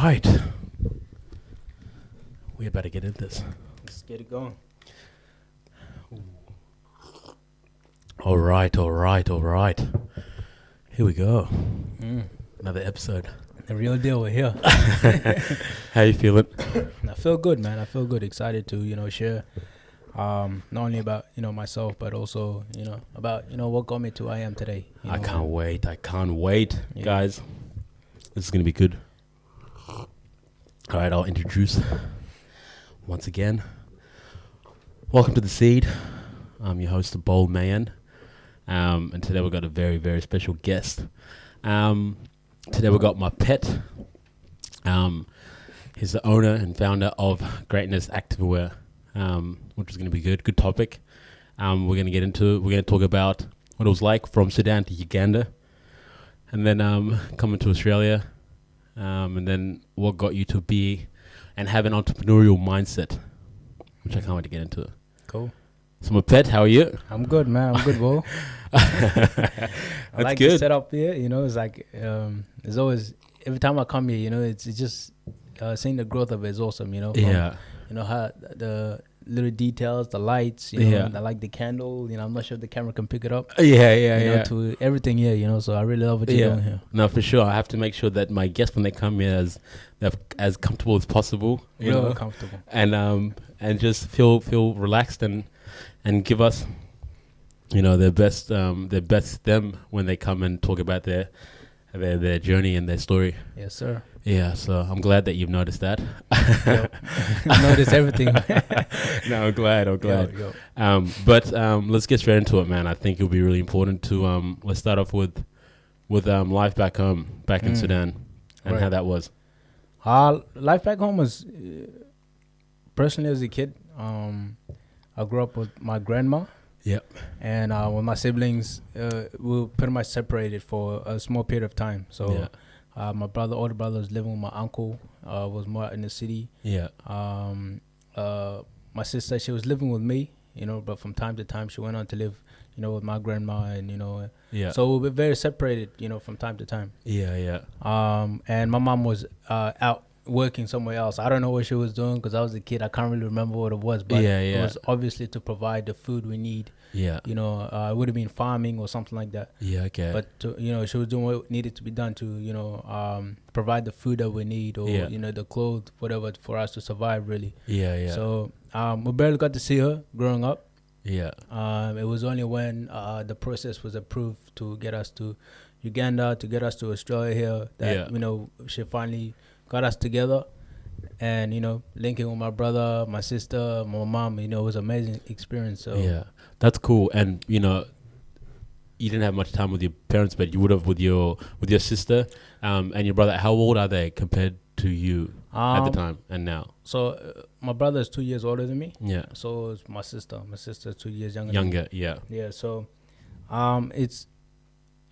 right. We're about to get into this. Let's get it going. All right. Here we go. Another episode. The real deal, we're here. How you feeling? I feel good, man. I feel good. Excited to, share not only about, myself, but also, about, what got me to who I am today. I can't wait. Yeah. Guys. This is going to be good. All right, I'll introduce once again. Welcome to The Seed. I'm your host, the Bold Man. And today we've got a very, very special guest. Today we've got Mapet. He's the owner and founder of Greatness Activewear, which is going to be good. Good topic. We're going to get into it. We're going to talk about what it was like from Sudan to Uganda, and then coming to Australia, and then what got you to be and have an entrepreneurial mindset, which I can't wait to get into. Cool. So Mapet, how are you? I'm good, man. I'm good, bro. I like good. the setup here. It's like it's always every time I come here, it's just seeing the growth of it is awesome. Yeah. How the little details, the lights. Yeah. I like the candle. I'm not sure if the camera can pick it up. Yeah. To everything here. So I really love what you're doing here. No, for sure. I have to make sure that my guests, when they come here, they're as comfortable as possible. Real comfortable. And just feel relaxed and give us, their best them when they come and talk about their journey and their story. Yes, sir. Yeah, so I'm glad that you've noticed that. I noticed everything. No, I'm glad. Yo. But let's get straight into it, man. I think it'll be really important to let's start off with life back home, back in Sudan, and how that was. Life back home was personally as a kid. I grew up with my grandma. Yep. And with my siblings, we were pretty much separated for a small period of time. So my older brother was living with my uncle, was more in the city. Yeah. My sister, she was living with me, but from time to time she went on to live, with my grandma and, Yeah. So we were very separated, from time to time. Yeah. And my mom was out working somewhere else. I don't know what she was doing because I was a kid. I can't really remember what it was, but it was obviously to provide the food we need. Yeah. It would have been farming or something like that. Yeah, okay. But she was doing what needed to be done to provide the food that we need or the clothes, whatever, for us to survive really. Yeah. So we barely got to see her growing up. Yeah. It was only when the process was approved to get us to Uganda, to get us to Australia here that she finally got us together and, linking with my brother, my sister, my mom, it was an amazing experience. So yeah, that's cool. And, you didn't have much time with your parents, but you would have with your sister and your brother. How old are they compared to you at the time and now? So my brother is 2 years older than me. Yeah. So is my sister. My sister is 2 years younger. Yeah. Yeah, so it's...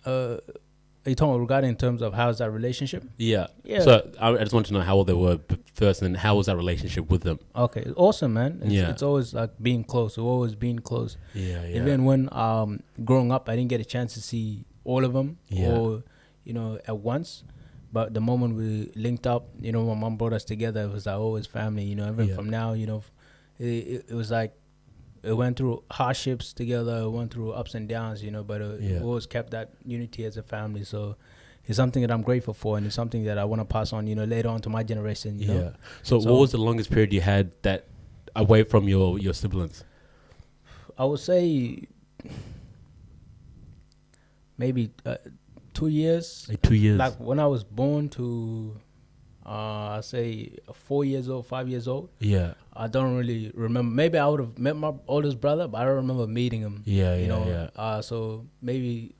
Are you talking regarding in terms of how's that relationship? Yeah. Yeah. So I just want to know how old they were first, and how was that relationship with them? Okay, it's awesome, man. It's Yeah. always like being close. We've always been close. Yeah. Even when growing up, I didn't get a chance to see all of them or at once. But the moment we linked up, my mom brought us together. It was like always family. Even from now, it was like. It went through hardships together. It went through ups and downs, but we always kept that unity as a family. So it's something that I'm grateful for, and it's something that I want to pass on, later on to my generation. You know? So what was the longest period you had that away from your siblings? I would say maybe 2 years. Like 2 years. Like when I was born to, I say 4 years old, 5 years old. Yeah. I don't really remember. Maybe I would have met my oldest brother, but I don't remember meeting him. Yeah. So maybe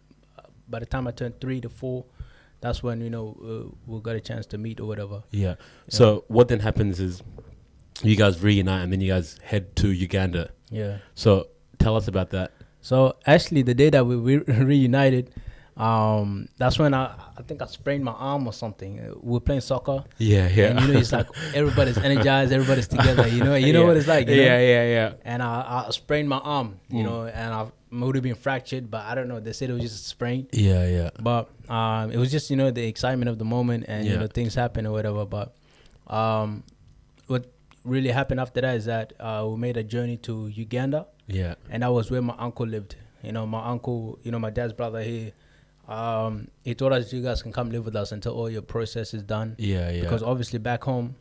by the time I turned 3 to 4, that's when we got a chance to meet or whatever. Yeah. So what then happens is you guys reunite and then you guys head to Uganda. Yeah. So tell us about that. So actually, the day that we reunited, that's when I think I sprained my arm or something. We were playing soccer. Yeah. And it's like everybody's energized, everybody's together. You know what it's like. Yeah. And I sprained my arm. And I would have been fractured, but I don't know. They said it was just a sprain. Yeah. But it was just the excitement of the moment and things happen or whatever. But What really happened after that is that we made a journey to Uganda. Yeah. And that was where my uncle lived. My uncle, my dad's brother, he told us, you guys can come live with us until all your process is done. Yeah, yeah. Because obviously back home,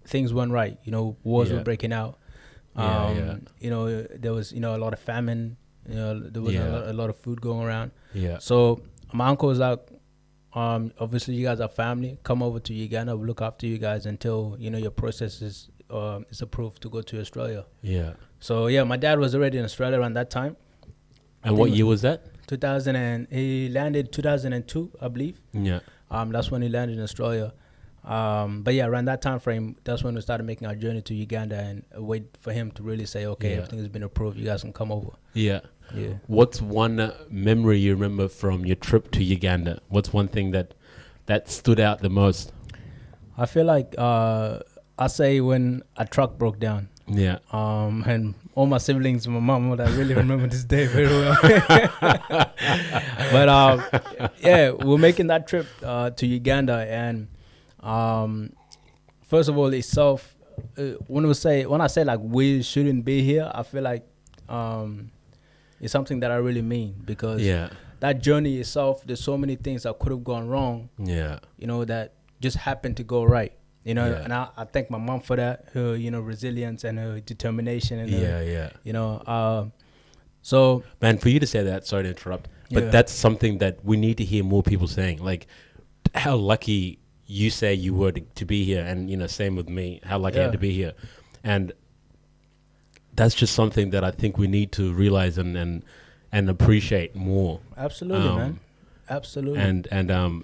things weren't right. Wars were breaking out. There was, a lot of famine. There was a lot of food going around. Yeah. So my uncle was like, obviously you guys are family. Come over to Uganda. We'll look after you guys until, your process is approved to go to Australia. Yeah. So yeah, my dad was already in Australia around that time. And what year was that? He landed 2002, I believe. Yeah. That's when he landed in Australia. But yeah, around that time frame, that's when we started making our journey to Uganda and wait for him to really say, okay, everything has been approved. You guys can come over. Yeah. Yeah. What's one memory you remember from your trip to Uganda? What's one thing that stood out the most? I feel like I say when a truck broke down. Yeah. And all my siblings, my mom, I really remember this day very well. But yeah, we're making that trip to Uganda, and first of all, itself, when I say like we shouldn't be here, I feel like it's something that I really mean, because that journey itself, there's so many things that could have gone wrong. Yeah. That just happened to go right. And I thank my mom for that, her, resilience and her determination. And so. Man, for you to say that, sorry to interrupt, but that's something that we need to hear more people saying. Like, how lucky you say you were to be here, and, same with me, how lucky I am to be here. And that's just something that I think we need to realize and appreciate more. Absolutely, man. Absolutely. And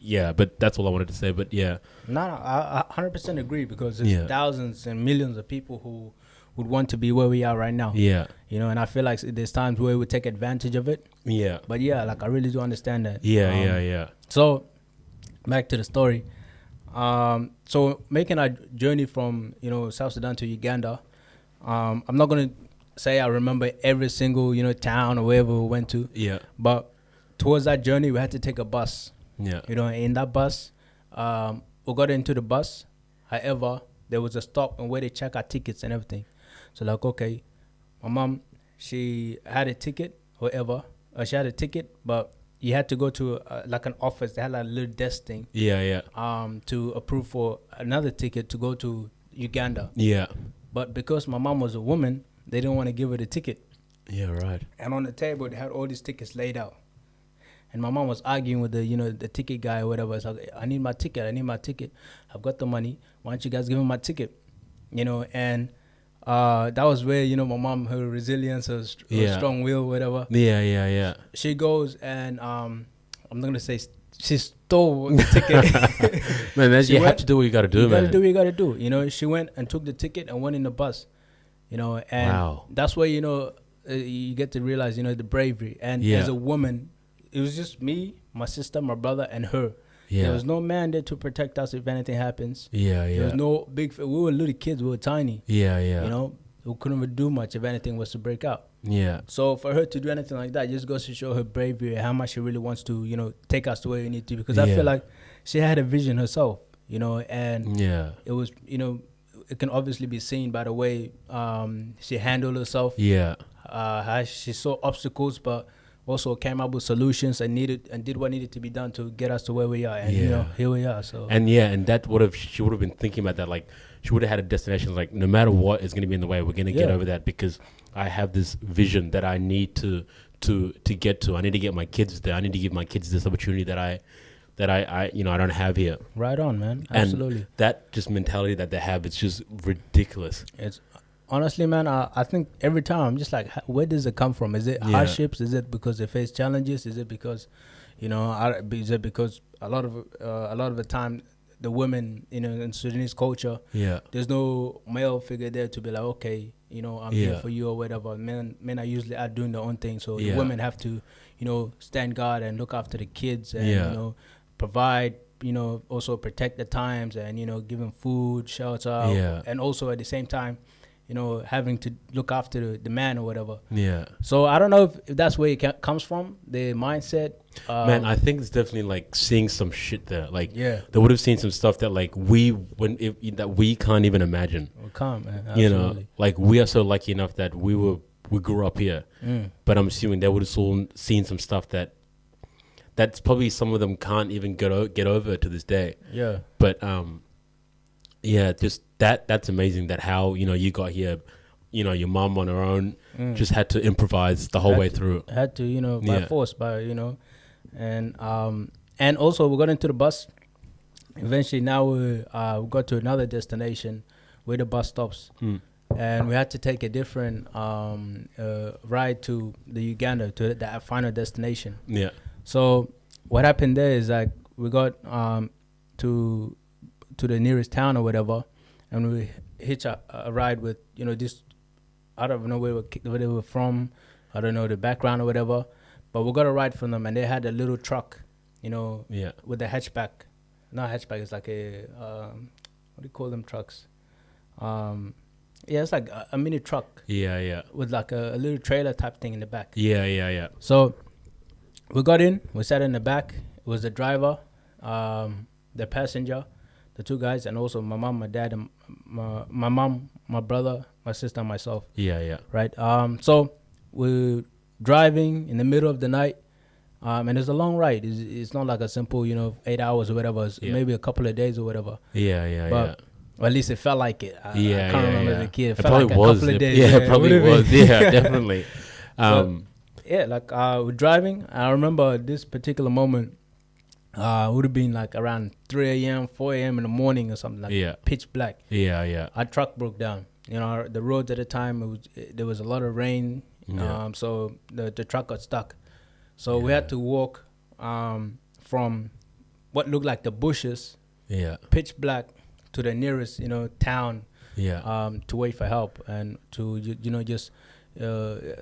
yeah, but that's all I wanted to say. But yeah. No, I 100% agree, because there's thousands and millions of people who would want to be where we are right now. Yeah. And I feel like there's times where we take advantage of it. Yeah. But yeah, like I really do understand that. Yeah. So back to the story. So making our journey from, South Sudan to Uganda, I'm not going to say I remember every single, town or wherever we went to. Yeah. But towards that journey, we had to take a bus. Yeah. In that bus, we got into the bus. However, there was a stop and where they check our tickets and everything. So like, okay, my mom, she had a ticket, whatever. She had a ticket, but you had to go to like an office. They had like a little desk thing. Yeah. To approve for another ticket to go to Uganda. Yeah. But because my mom was a woman, they didn't want to give her the ticket. Yeah, right. And on the table, they had all these tickets laid out. And my mom was arguing with the ticket guy or whatever. It's like, I need my ticket. I've got the money. Why don't you guys give me my ticket? And that was where, my mom, her resilience, her strong will, whatever. Yeah. She goes and I'm not going to say she stole the ticket. Man, you have to do what you got to do, man. You got to do what you got to do. She went and took the ticket and went in the bus. And that's where, you get to realize, the bravery. And as a woman, it was just me, my sister, my brother, and her. Yeah. There was no man there to protect us if anything happens. Yeah. There was no big... We were little kids. We were tiny. Yeah. We couldn't even do much if anything was to break out. Yeah. So for her to do anything like that just goes to show her bravery and how much she really wants to, take us to where we need to. Because I feel like she had a vision herself, and it was, it can obviously be seen by the way she handled herself. Yeah. How she saw obstacles, but also came up with solutions and did what needed to be done to get us to where we are. And here we are. So and that she would have been thinking about that. Like she would have had a destination. Like no matter what is going to be in the way, we're going to get over that, because I have this vision that I need to get to. I need to get my kids there. I need to give my kids this opportunity that I don't have here. Right on, man. Absolutely. And that just mentality that they have, it's just ridiculous. Honestly, man, I think every time I'm just like, where does it come from? Is it hardships? Is it because they face challenges? Is it because, is it because a lot of the time the women, in Sudanese culture, there's no male figure there to be like, okay, I'm here for you or whatever. Men are usually out doing their own thing, so the women have to, stand guard and look after the kids and provide. Also protect the times and give them food, shelter, and also at the same time, having to look after the man or whatever. Yeah. So I don't know if that's where it comes from, the mindset. Man, I think it's definitely like seeing some shit there. Like, Yeah. they would have seen some stuff that like that we can't even imagine. We can't, man. Absolutely. Like we are so lucky enough that we grew up here. But I'm assuming they would have seen some stuff that's probably some of them can't even get over to this day. Yeah. But yeah, just that's amazing that how you got here. Your mom on her own just had to improvise the whole way through. Had to, by force, and also we got into the bus. Eventually, now we got to another destination where the bus stops, and we had to take a different ride to the Uganda, to that final destination. Yeah. So what happened there is like we got to the nearest town or whatever, and we hitch a ride with this. I don't know where they were from. I don't know the background or whatever, but we got a ride from them, and they had a little truck, with a hatchback. Not hatchback. It's like a what do you call them trucks? It's like a mini truck. Yeah. With like a little trailer type thing in the back. Yeah. So we got in. We sat in the back. It was the driver, the passenger, the two guys, and also my mom, my dad, and my mom, my brother, my sister, and myself. Yeah. Right. So we're driving in the middle of the night, and it's a long ride. It's not like a simple, 8 hours or whatever. It's maybe a couple of days or whatever. Yeah. Or at least it felt like it. I can't remember as a kid. It felt probably like was. A couple of days. Yeah, it probably was. Yeah, definitely. We're driving. I remember this particular moment. Would have been like around 3 a.m., 4 a.m. in the morning or something, like pitch black. Yeah. Our truck broke down. The roads at the time, there was a lot of rain, so the truck got stuck. So we had to walk from what looked like the bushes, pitch black, to the nearest, town, to wait for help and to, just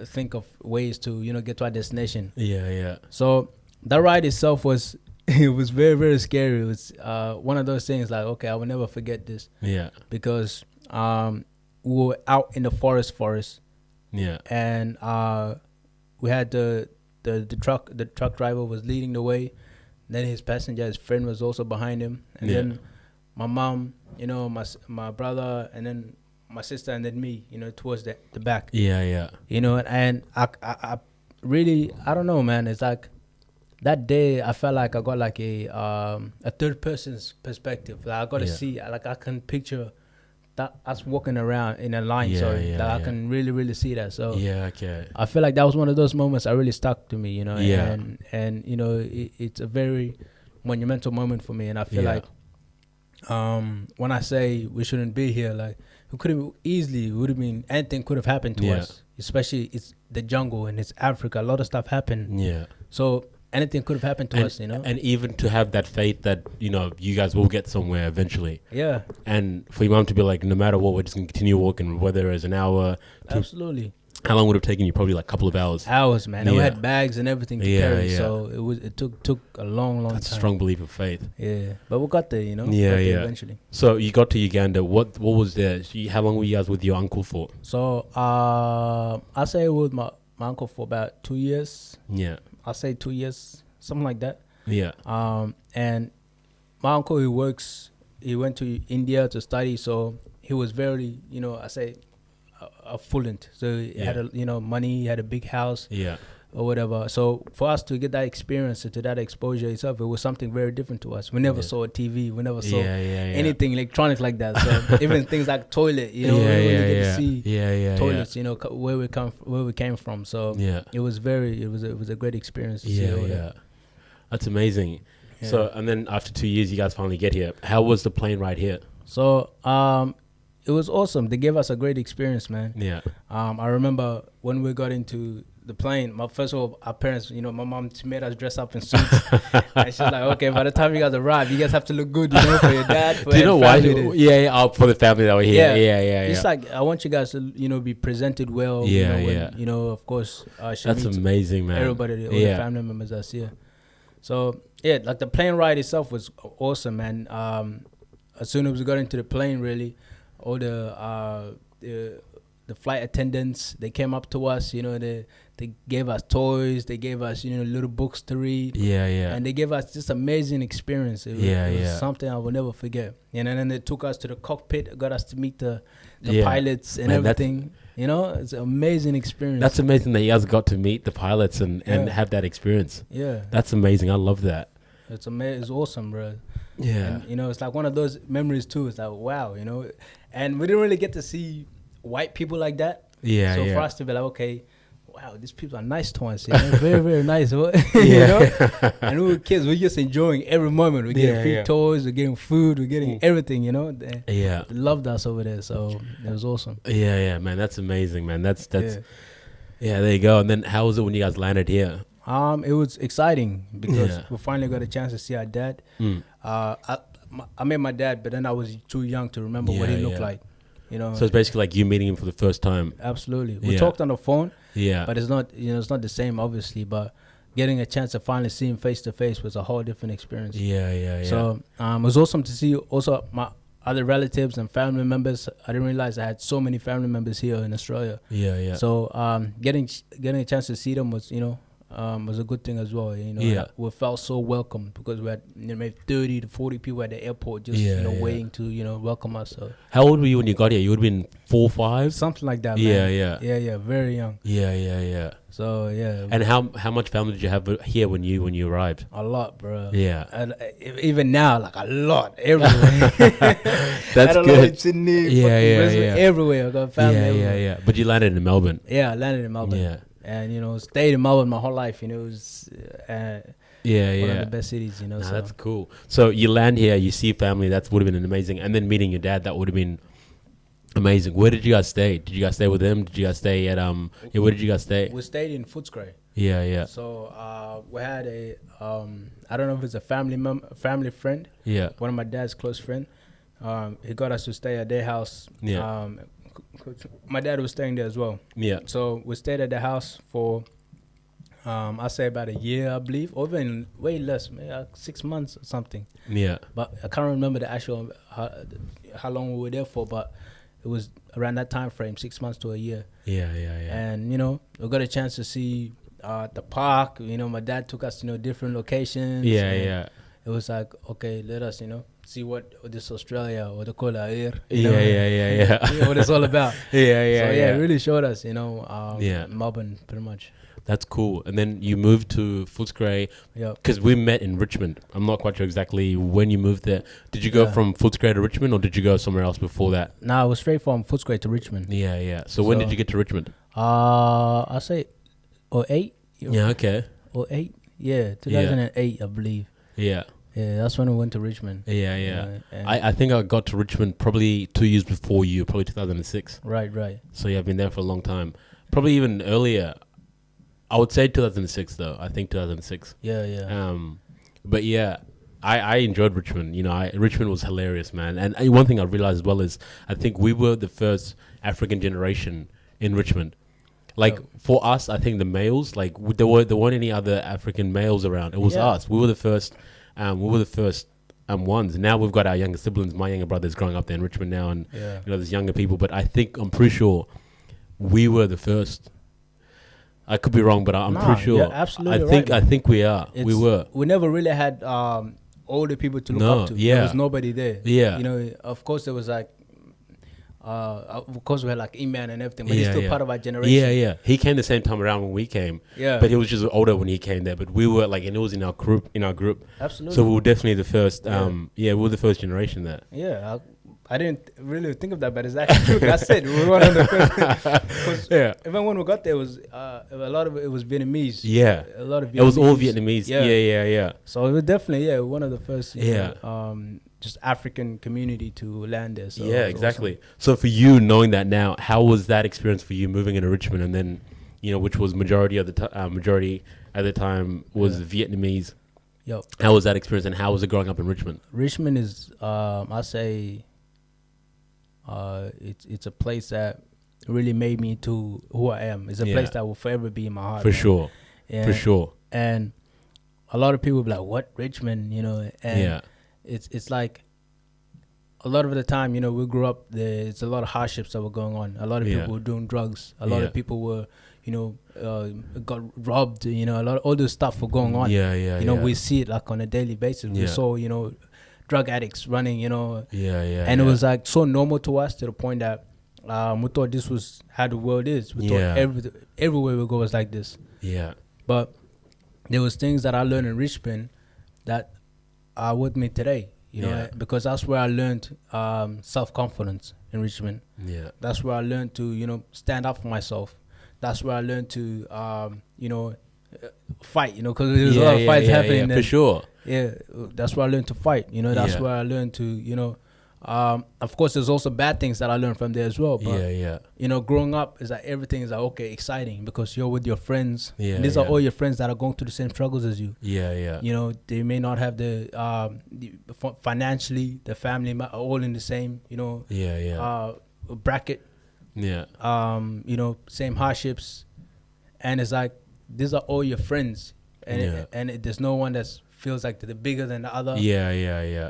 think of ways to, get to our destination. Yeah. So that ride itself was... it was very, very scary. It was one of those things like, okay, I will never forget this. Yeah. Because we were out in the forest. Yeah. And we had the truck driver was leading the way. Then his friend was also behind him. And then my mom, my brother, and then my sister, and then me, towards the back. Yeah. And I really, I don't know, man. It's like, that day, I felt like I got like a third person's perspective. Like I got to see, like I can picture that us walking around in a line. I can really, really see that. So okay. I feel like that was one of those moments that really stuck to me. And it's a very monumental moment for me. And I feel like when I say we shouldn't be here, like we could have easily would have been anything could have happened to us. Especially it's the jungle and it's Africa. A lot of stuff happened. Yeah. So anything could have happened to us, And even to have that faith that, you guys will get somewhere eventually. Yeah. And for your mom to be like, no matter what, we're just going to continue walking, whether it's an hour. Absolutely. How long would it have taken you? Probably like a couple of hours. Hours, man. And we had bags and everything to carry. Yeah. So it took a long That's time. a strong belief of faith. Yeah. But we got there, Yeah. There eventually. So you got to Uganda. What was there? How long were you guys with your uncle for? So I say with my uncle for about 2 years. Yeah. I'll say 2 years. Something like that. Yeah. And my uncle, he went to India to study, so he was very, affluent. So he had money, he had a big house, or whatever. So for us to get that experience, to that exposure itself, it was something very different to us. We never saw a TV, we never saw anything electronic like that. So even things like toilet, we didn't really get to see toilets, where we came from. So it was a great experience to see all that. That's amazing. Yeah. So, and then after 2 years, you guys finally get here. How was the plane ride here? So, it was awesome. They gave us a great experience, man. Yeah. I remember when we got into the plane, first of all, our parents, my mom made us dress up in suits. And she's like, okay, by the time you guys arrive, you guys have to look good, for your dad, for your family. For the family that were here. Yeah. It's like, I want you guys to, be presented well. When, of course, that's amazing, man. Everybody, all the family members that's here. So like the plane ride itself was awesome, man. As soon as we got into the plane, really, all the the flight attendants, they came up to us, they gave us toys, they gave us, little books to read. Yeah, yeah. And they gave us this amazing experience. It was something I will never forget. And then they took us to the cockpit, got us to meet the pilots and everything. It's an amazing experience. That's amazing that you guys got to meet the pilots and have that experience. Yeah. That's amazing. I love that. It's amazing. It's awesome, bro. Yeah. And, it's like one of those memories too. It's like, wow, and we didn't really get to see white people like that. Yeah. So for us to be like, okay, wow, these people are nice to us. Very, very nice. Yeah. And we were kids. We're just enjoying every moment. We're getting free toys. We're getting food. We're getting everything. They loved us over there. So it was awesome. Yeah, man. That's amazing, man. That's. Yeah, there you go. And then how was it when you guys landed here? It was exciting because we finally got a chance to see our dad. I met my dad, but then I was too young to remember what he looked like. So it's basically like you meeting him for the first time. Absolutely. We talked on the phone. Yeah. But it's not, it's not the same, obviously. But getting a chance to finally see him face to face was a whole different experience. Yeah. So it was awesome to see also my other relatives and family members. I didn't realize I had so many family members here in Australia. Yeah. So getting a chance to see them was, was a good thing as well. We felt so welcome because we had maybe 30 to 40 people at the airport just waiting to welcome us. So how old were you when you got here? You would have been 4 or 5, something like that. Man. Yeah, very young. Yeah. So and how much family did you have here when you arrived? A lot, bro. Yeah, and even now, like a lot everywhere. That's good. Sydney, everywhere. I got family. Yeah. But you landed in Melbourne. Yeah, I landed in Melbourne. Yeah. And stayed in Melbourne my whole life. It was one of the best cities. So. That's cool. So you land here, you see family. That would have been amazing. And then meeting your dad, that would have been amazing. Where did you guys stay? Did you guys stay with him? Did you guys stay at where did you guys stay? We stayed in Footscray. Yeah. So we had a I don't know if it's a family friend. Yeah. One of my dad's close friend. He got us to stay at their house. Yeah. My dad was staying there as well. Yeah. So we stayed at the house for, I say about a year, I believe, or even way less, maybe 6 months or something. Yeah. But I can't remember the actual how long we were there for, but it was around that time frame, 6 months to a year. Yeah. And we got a chance to see the park. My dad took us to different locations. Yeah. It was like, okay, let us see what this Australia or the Kola Air, what it's all about. Yeah. It really showed us, Melbourne pretty much. That's cool. And then you moved to Footscray. Yeah. Because we met in Richmond. I'm not quite sure exactly when you moved there. Did you go from Footscray to Richmond, or did you go somewhere else before that? No, I was straight from Footscray to Richmond. Yeah. So when did you get to Richmond? I say 08. Yeah, okay. 08. Yeah, 2008, I believe. Yeah. Yeah, that's when we went to Richmond. Yeah. I think I got to Richmond probably 2 years before you, probably 2006. Right. So yeah, I've been there for a long time. Probably even earlier. I would say 2006 though. I think 2006. Yeah. But yeah, I enjoyed Richmond. Richmond was hilarious, man. And one thing I realized as well is I think we were the first African generation in Richmond. Like for us, I think the males, like there weren't any other African males around. It was us. We were the first. Ones. Now we've got our younger siblings. My younger brother's growing up there in Richmond now, and there's younger people. But I'm pretty sure we were the first. I could be wrong, but I'm pretty sure. You're absolutely I think we are. We were. We never really had older people to look up to. Yeah. There was nobody there. Yeah. Of course there was like. Of course we had like E-Man and everything, but he's still part of our generation. Yeah. He came the same time around when we came. Yeah. But he was just older when he came there. But we were like, and it was in our group. Absolutely. So we were definitely the first. We were the first generation there. Yeah. I didn't really think of that, but it's actually true. That's it. We were one of the first. Even when we got there, it was a lot of it was Vietnamese. Yeah. A lot of Vietnamese. It was all Vietnamese. Yeah. So it was definitely one of the first. Just African community to land there. So exactly. Awesome. So for you, knowing that now, how was that experience for you moving into Richmond, and then, which was majority at the time was Vietnamese. Yep. How was that experience, and how was it growing up in Richmond? Richmond is, I say, it's a place that really made me to who I am. It's a place that will forever be in my heart. For sure. And a lot of people be like, "What, Richmond?" And it's like a lot of the time, you know, we grew up, there's a lot of hardships that were going on. A lot of people were doing drugs. A lot of people were, you know, got robbed. You know, a lot of all this stuff were going on. You know, we see it like on a daily basis. We saw, you know, drug addicts running, you know. And it was like so normal to us to the point that we thought this was how the world is. We thought everywhere we go was like this. But there was things that I learned in Richmond that are with me today. You know, because that's where I learned self-confidence in Richmond. That's where I learned to, you know, stand up for myself. That's where I learned to, you know, fight, you know, because there's a lot of fights happening. For sure. That's where I learned to fight. You know, that's where I learned to, you know, of course, there's also bad things that I learned from there as well. But, you know, growing up is like everything is like, okay, exciting because you're with your friends. And these are all your friends that are going through the same struggles as you. You know, they may not have the financially, the family are all in the same, you know, bracket. You know, same hardships. And it's like, these are all your friends. And there's no one that's feels like they're bigger than the other.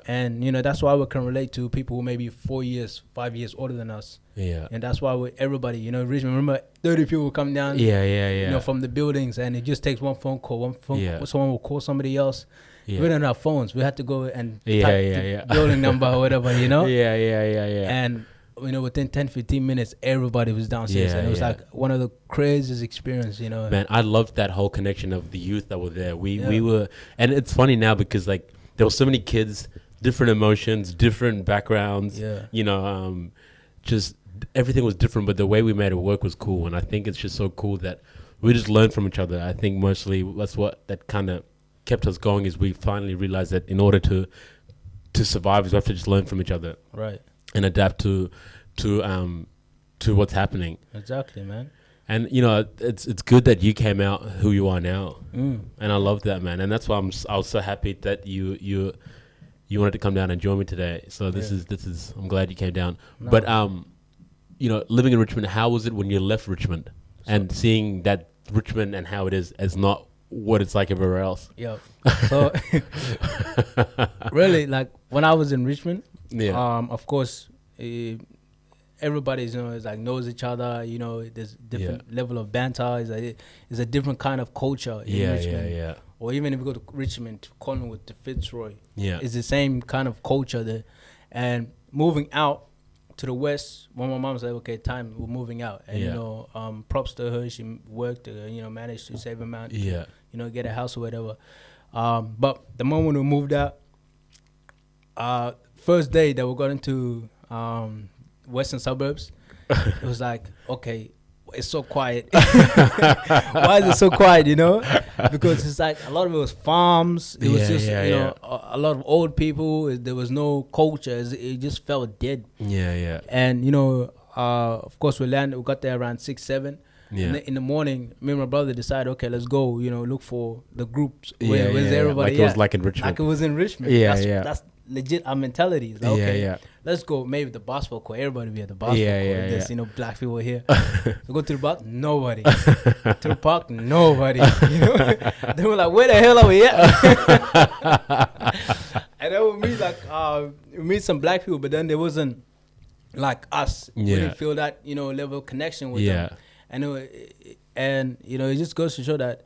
And, you know, that's why we can relate to people who may be 4 years, 5 years older than us. And that's why everybody, you know, Richmond, remember 30 people come down, you know, from the buildings, and it just takes one phone call. Someone will call somebody else. We didn't have phones. We had to go and type the building number or whatever, you know? And, you know, within 10, 15 minutes, everybody was downstairs. And it was like one of the craziest experiences, you know. Man, I loved that whole connection of the youth that were there. We were, and it's funny now because, like, there were so many kids, different emotions, different backgrounds, you know, just everything was different, but the way we made it work was cool. And I think it's just so cool that we just learned from each other. I think mostly that's what that kind of kept us going, is we finally realized that in order to survive, we have to just learn from each other. And adapt to what's happening. Exactly, man. And you know, it's good that you came out who you are now, and I love that, man. And that's why I was so happy that you wanted to come down and join me today. So this is I'm glad you came down. No. But you know, living in Richmond, how was it when you left Richmond and seeing that Richmond and how it is as not what it's like everywhere else? So really, like when I was in Richmond. Of course, everybody's, you know, is like knows each other. You know, there's different level of banter. It's a different kind of culture in Richmond. Or even if you go to Richmond, to Collingwood, to Fitzroy, it's the same kind of culture there. And moving out to the west, when my mom said, "Okay, time, we're moving out," and you know, props to her. She worked, you know, managed to save amount, you know, get a house or whatever. But the moment we moved out, first day that we got into western suburbs, it was like, okay, it's so quiet. Why is it so quiet, you know? Because it's like a lot of it was farms. It was just, you know, a lot of old people. There was no culture. It just felt dead. And, you know, of course, we got there around 6, 7. In the morning, me and my brother decided, okay, let's go, you know, look for the groups. Where's everybody like it was like in Richmond. Like it was in Richmond. That's legit our mentality. Like, okay, let's go. Maybe the basketball court. Everybody be at the basketball court. There's, you know, black people here. So go to the park, nobody. To the park, nobody. You know? They were like, where the hell are we at? And then we meet we meet some black people, but then there wasn't like us. We didn't feel that, you know, level of connection with them. And you know, it just goes to show that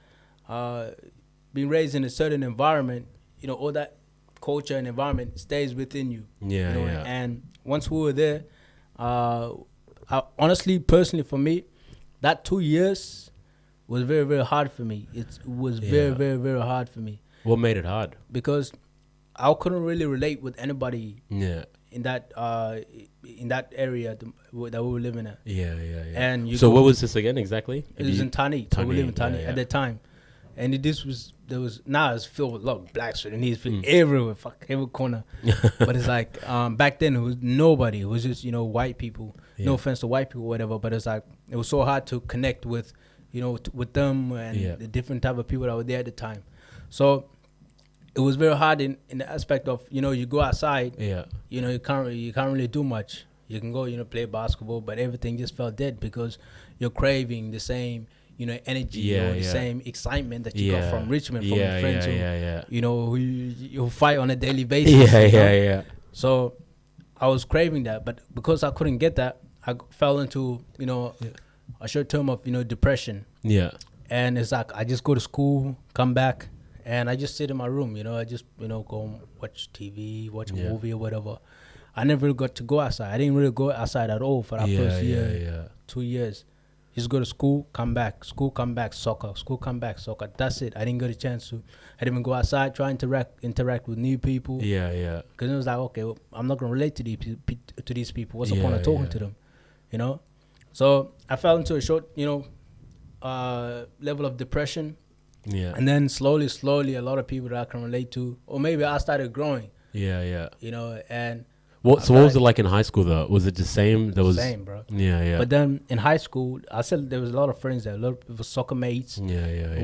being raised in a certain environment, you know, all that culture and environment stays within you. You know? And once we were there, honestly, personally for me, that 2 years was very, very hard for me. It was very, very, very hard for me. What made it hard? Because I couldn't really relate with anybody in that area that we were living at. And so what was this again exactly? It was in Tani. So we lived in Tani at that time. And now it's filled with a lot of black Sudanese everywhere, every corner. But it's like, back then it was nobody. It was just, you know, white people. No offense to white people or whatever, but it's like, it was so hard to connect with, you know, with them and the different type of people that were there at the time. So it was very hard in the aspect of, you know, you go outside, you know, you can't really do much. You can go, you know, play basketball, but everything just felt dead because you're craving the same, you know, energy or the same excitement that you got from Richmond, from your friends who, you know, who you fight on a daily basis. So I was craving that, but because I couldn't get that, I fell into a short term of depression. Yeah. And it's like I just go to school, come back, and I just sit in my room. I just go and watch TV, watch a movie or whatever. I never really got to go outside. I didn't really go outside at all for that first year, 2 years. Just go to school, come back, soccer, school, come back, soccer. That's it. I didn't get a chance to. I didn't even go outside, try and interact with new people. Yeah, yeah. Because it was like, okay, well, I'm not gonna relate to these people. What's the point of talking to them? So I fell into a short, level of depression. Yeah. And then slowly, a lot of people that I can relate to, or maybe I started growing. Yeah, yeah. And what was it like in high school though? Was it the same? Same, bro. Yeah, yeah. But then in high school, I said there was a lot of friends there, a lot of soccer mates, and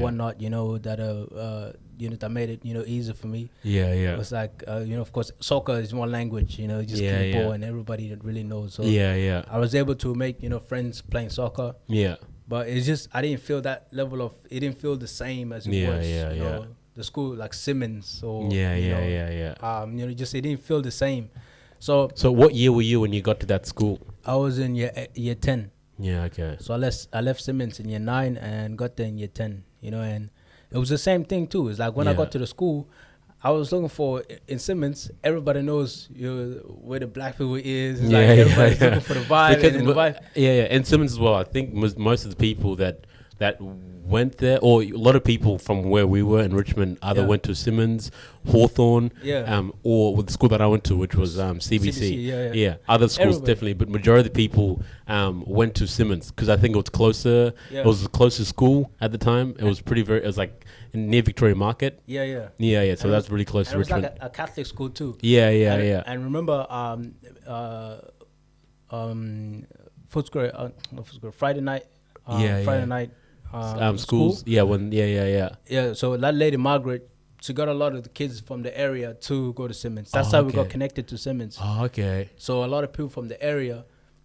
whatnot. That made it easier for me. Yeah, yeah. It was like of course, soccer is one language. Just people and everybody that really knows. So yeah. I was able to make friends playing soccer. Yeah. But it's just I didn't feel that level of. It didn't feel the same as it was. The school like Simmons or just it didn't feel the same. So what year were you when you got to that school? I was in year 10. Yeah, okay. So I left Simmons in year 9 and got there in year 10. And it was the same thing too. It's like when I got to the school, I was looking for in Simmons. Everybody knows where the black people is. It's like everybody's looking for the vibe. And the vibe. Yeah. In Simmons as well, I think most of the people that went there, or a lot of people from where we were in Richmond, either went to Simmons, Hawthorne, or with the school that I went to, which was CBC. Yeah. Other schools definitely, but majority of the people went to Simmons because I think it was closer. Yeah. It was the closest school at the time. It was it was like near Victoria Market. Yeah. So that's really close to Richmond. It was like a Catholic school too. Yeah. And remember, Friday night. Friday night. Schools. Yeah. So that lady Margaret, she got a lot of the kids from the area to go to Simmons. That's how we got connected to Simmons. Oh, okay. So a lot of people from the area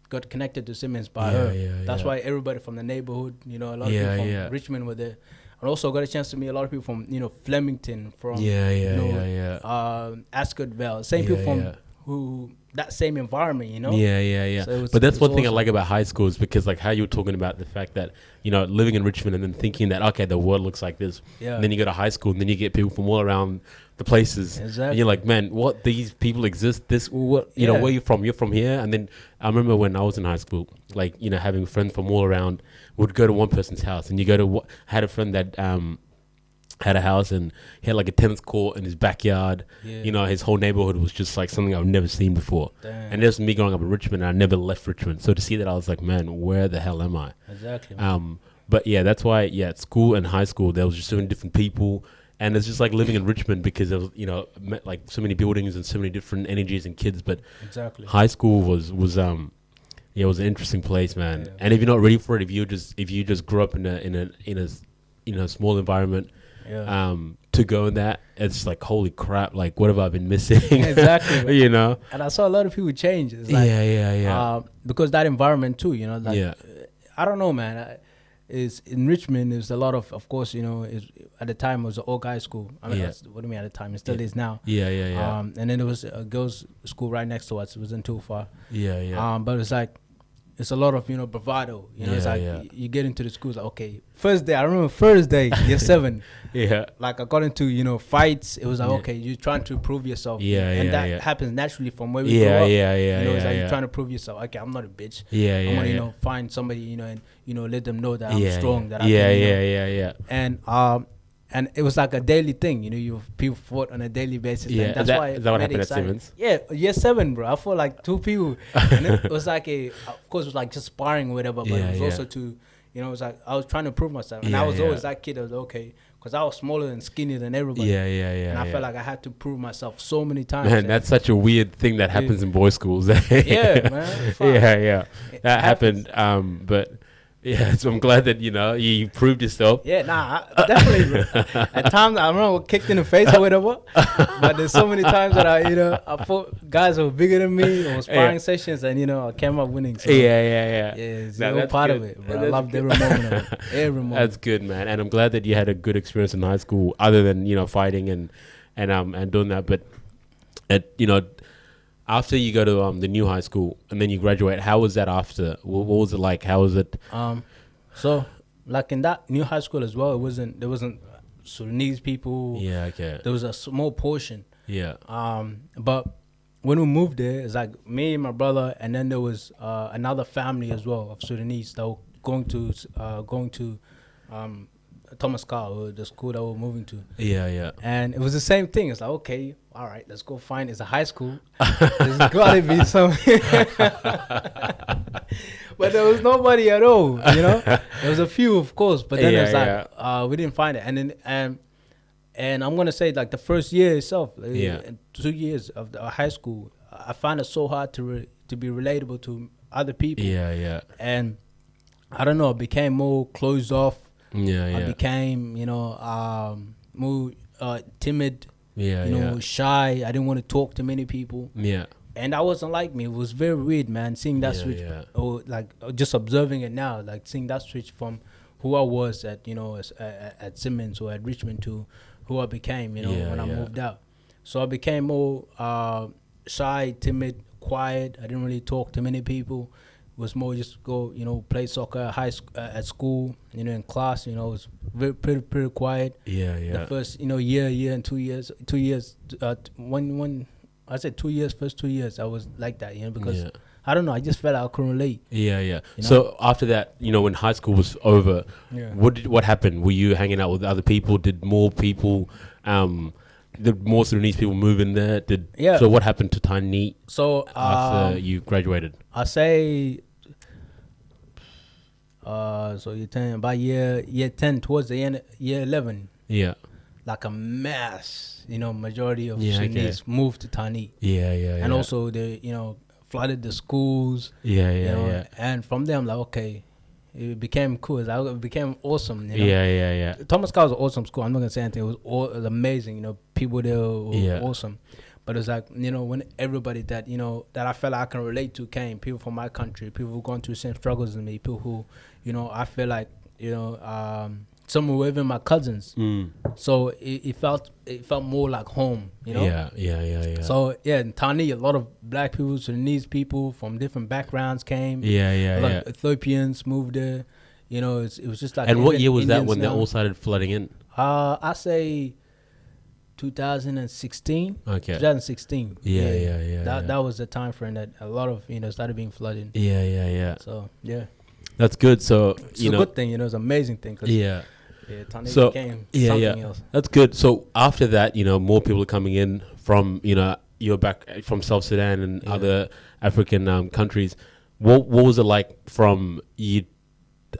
got connected to Simmons by her. That's why everybody from the neighborhood, a lot of people from Richmond were there. And also got a chance to meet a lot of people from, Flemington, from Ascot Same people from who that same environment, So but that's one thing I like about high school is because like how you were talking about the fact that living in Richmond and then thinking that okay the world looks like this, and then you go to high school and then you get people from all around the places, and you're like, man, what, these people exist? Where you from? You're from here. And then I remember when I was in high school, like having friends from all around. Would go to one person's house and you go to had a friend that had a house and he had like a tennis court in his backyard. His whole neighborhood was just like something I've never seen before. Damn. And there's me growing up in Richmond and I never left Richmond, so to see that I was like, man, where the hell am I? Exactly. But yeah, that's why at school and high school there was just so many different people, and it's just like living in Richmond because of like so many buildings and so many different energies and kids. But high school was it was an interesting place, man. And if you're not ready for it, if you just grew up in a small environment, to go in that, it's like, holy crap, like what have I been missing? Exactly. And I saw a lot of people change. It's like, because that environment too, I don't know, man. Is in Richmond, there's a lot of course, at the time it was an all guys school. I mean, what do you mean at the time? It still is now. And then there was a girls' school right next to us. It wasn't too far. But it's like, it's a lot of, bravado. It's like you get into the schools, like, okay, first day, I remember first day, year 7. Like I got into, fights. It was like, okay, you're trying to prove yourself. And that happens naturally from where we grew up. It's like you're trying to prove yourself. Okay, I'm not a bitch. I'm gonna, find somebody, and, let them know that I'm strong. That I can, And it was like a daily thing, people fought on a daily basis. Yeah, and that's why is that what happened at Simmons? Yeah, year 7, bro. I fought like 2 people. And it was like of course, it was like just sparring or whatever, but it was also to, it was like I was trying to prove myself. And I was always that kid that was okay, because I was smaller and skinnier than everybody. And I felt like I had to prove myself so many times. Man, that's such a weird thing that happens in boys' schools. Man. That happened, but... Yeah, so I'm glad that, you proved yourself. Yeah, definitely. At times, I remember kicked in the face or whatever. But there's so many times that I fought guys who were bigger than me on sparring sessions, and, I came up winning. So, it's all part of it. But I loved every moment of it. Every moment. That's good, man. And I'm glad that you had a good experience in high school, other than, fighting and doing that. But, after you go to the new high school and then you graduate, how was that after? What was it like? How was it? So like in that new high school as well, there wasn't Sudanese people. Yeah, okay. There was a small portion. Yeah. But when we moved there, it's like me and my brother, and then there was another family as well of Sudanese that were going to Thomas Carr, the school that we're moving to. Yeah, yeah. And it was the same thing. It's like, okay, all right, let's go find. It's a high school. There's gotta be some. But there was nobody at all. There was a few, of course, but then it's like we didn't find it. And then and I'm gonna say like the first year itself, 2 years of the high school, I find it so hard to be relatable to other people. Yeah, yeah. And I don't know, I became more closed off. Yeah, yeah. I became, more timid. Yeah, shy. I didn't want to talk to many people. Yeah. And that wasn't like me. It was very weird, man, seeing that switch. Or like just observing it now, like seeing that switch from who I was at, at Simmons or at Richmond to who I became, when I moved out. So I became more shy, timid, quiet. I didn't really talk to many people. It was more just go, play soccer at school, in class. It was pretty quiet. Yeah, yeah. The first, year and 2 years, I said 2 years, first 2 years, I was like that, because I don't know, I just felt like I couldn't relate. Yeah, yeah. So after that, when high school was over, what happened? Were you hanging out with other people? Did more people, did more Sudanese people move in there? So what happened to Tiny after you graduated? I say, so year 10, by year 10, towards the end, year 11. Yeah. Like a mass, majority of Sudanese moved to Tani. And also they, flooded the schools. Yeah. And from there I'm like, okay, it became cool. It became awesome. Yeah. Thomas Carr was an awesome school. I'm not gonna say anything. It was amazing. People there were awesome. But it's like, when everybody that, that I felt like I can relate to came, people from my country, people who gone through the same struggles as me, people who, I feel like, some were even my cousins. So it felt more like home, Yeah. So in Tani, a lot of black people, Sudanese people from different backgrounds came. Yeah. A lot of Ethiopians moved there. It was just like. And what year was Indians that when they all started flooding in? I say 2016. Okay. 2016. Yeah. That was the time frame that a lot of started being flooded. Yeah. So yeah. That's good. So it's a good thing. It's an amazing thing. Tani became something else. That's good. So after that, more people are coming in from you're back from South Sudan and other African countries. What was it like from you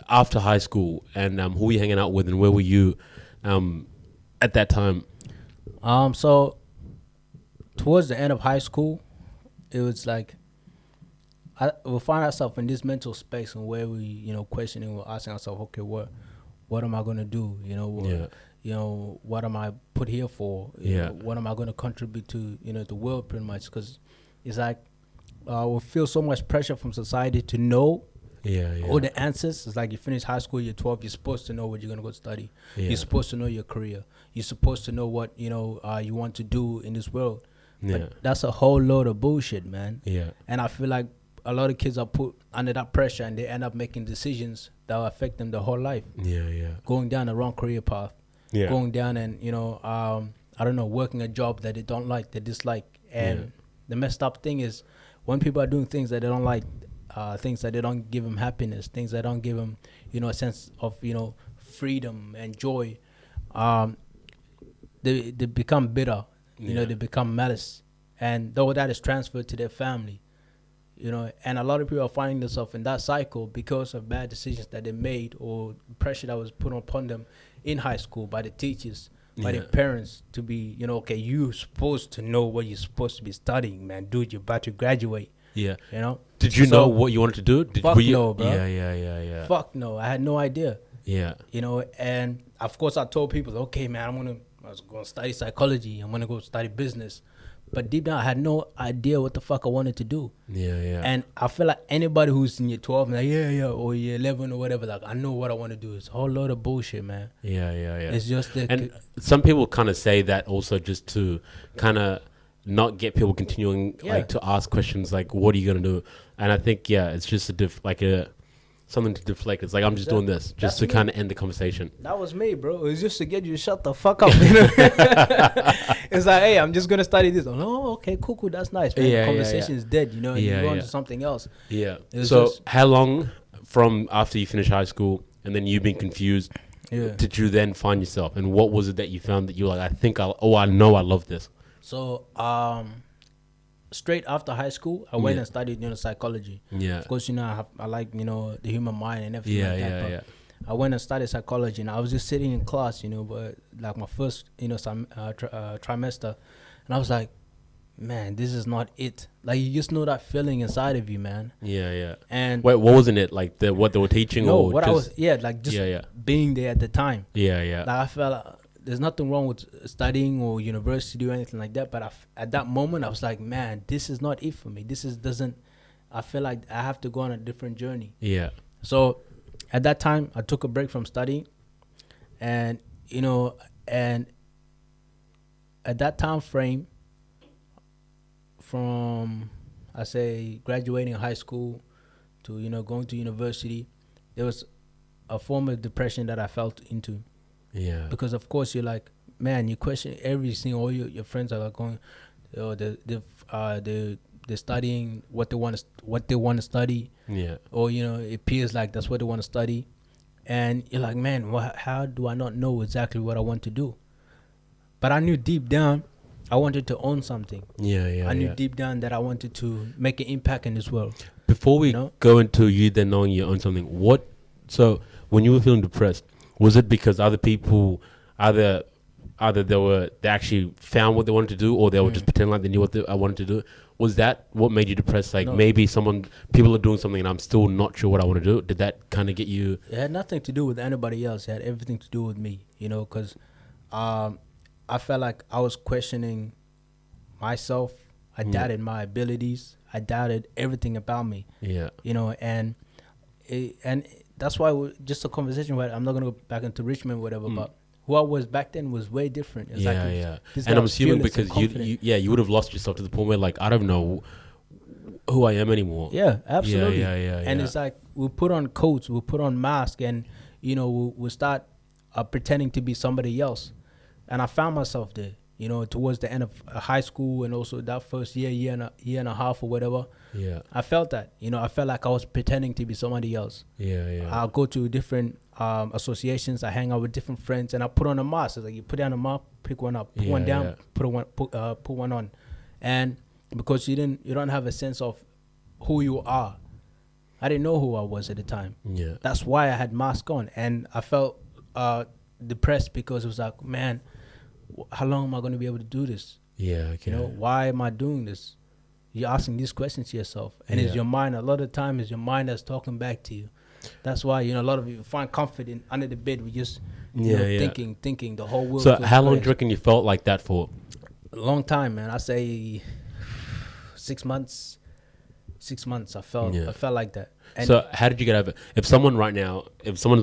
after high school, and who were you hanging out with, and where were you at that time? So towards the end of high school, it was like we'll find ourselves in this mental space and where we, questioning, we're asking ourselves, okay, what am I gonna do? What am I put here for? What am I gonna contribute to, the world, pretty much? Because it's like we feel so much pressure from society to know all the answers. It's like you finish high school, you're 12, you're supposed to know what you're gonna go study. You're supposed to know your career. You're supposed to know what you want to do in this world. But that's a whole load of bullshit, man. And I feel like a lot of kids are put under that pressure and they end up making decisions that will affect them their whole life. Going down the wrong career path. Going down and, I don't know, working a job that they don't like, they dislike. And the messed up thing is when people are doing things that they don't like, things that they don't give them happiness, things that don't give them, a sense of, freedom and joy, they become bitter, they become malice. And though that is transferred to their family, and a lot of people are finding themselves in that cycle because of bad decisions that they made or pressure that was put upon them in high school by the teachers, by their parents to be, okay, you're supposed to know what you're supposed to be studying, man. Dude, you're about to graduate. Did you know what you wanted to do? Fuck no, bro. Yeah. Fuck no. I had no idea. And of course I told people, okay, man, I was going to study psychology. I'm going to go study business. But deep down, I had no idea what the fuck I wanted to do. And I feel like anybody who's in year 12, like, or year 11 or whatever, like, I know what I want to do. It's a whole lot of bullshit, man. Yeah. It's just and some people kind of say that also just to kind of not get people continuing like to ask questions like, what are you gonna do? And I think it's just something to deflect. It's like, I'm just doing this just to kind of end the conversation. That was me, bro. It was just to get you to shut the fuck up. You know? It's like, hey, I'm just gonna study this. Oh, okay, cool, that's nice, man. The conversation is dead, you know, and you go on to something else. Yeah. So how long from after you finished high school and then you being confused did you then find yourself? And what was it that you found that you were like, I know I love this? So straight after high school, I went and studied, psychology. Yeah. Of course, I like, the human mind and everything like that. But I went and studied psychology, and I was just sitting in class, but like my first, trimester, and I was like, man, this is not it. Like, you just know that feeling inside of you, man. Yeah. And wait, what wasn't it? Like what they were teaching? No, or what just, I was, being there at the time. Yeah. Like, I felt there's nothing wrong with studying or university or anything like that. But at that moment, I was like, man, this is not it for me. I feel like I have to go on a different journey. Yeah. So at that time, I took a break from studying. And, and at that time frame, from, I say, graduating high school to, going to university, there was a form of depression that I felt into. Yeah. Because of course you're like, man, you question everything. All your friends are like going, they're studying what they want to study. Yeah. Or it appears like that's what they want to study, and you're like, man, how do I not know exactly what I want to do? But I knew deep down I wanted to own something. Yeah. I knew deep down that I wanted to make an impact in this world. Before we go into you then knowing you own something, so when you were feeling depressed, was it because other people either they actually found what they wanted to do, or they were just pretending like they knew what I wanted to do? Was that what made you depressed? Like, maybe people are doing something and I'm still not sure what I want to do. Did that kind of get you? It had nothing to do with anybody else. It had everything to do with me, because I felt like I was questioning myself. I doubted my abilities. I doubted everything about me. Yeah. And that's why just a conversation where I'm not going to go back into Richmond or whatever, but who I was back then was way different. It's And I'm assuming because you would have lost yourself to the point where, like, I don't know who I am anymore. Yeah, absolutely. Yeah. And it's like, we'll put on coats, we'll put on masks, and, we'll start pretending to be somebody else. And I found myself there, towards the end of high school, and also that first year and a half or whatever. Yeah. I felt that, I felt like I was pretending to be somebody else. Yeah. I'll go to different associations. I hang out with different friends, and I put on a mask. It's like, you put down a mask, pick one up, put one down, put one on. And because you don't have a sense of who you are. I didn't know who I was at the time. Yeah. That's why I had mask on, and I felt depressed because it was like, man, how long am I going to be able to do this? Yeah, okay. Why am I doing this? You're asking these questions to yourself, and it's your mind. A lot of the time, it's your mind that's talking back to you. That's why a lot of you find comfort in under the bed. We just thinking the whole world. So how long do you reckon you felt like that for? A long time, man. I say 6 months. 6 months. I felt like that. And so how did you get over it? If someone's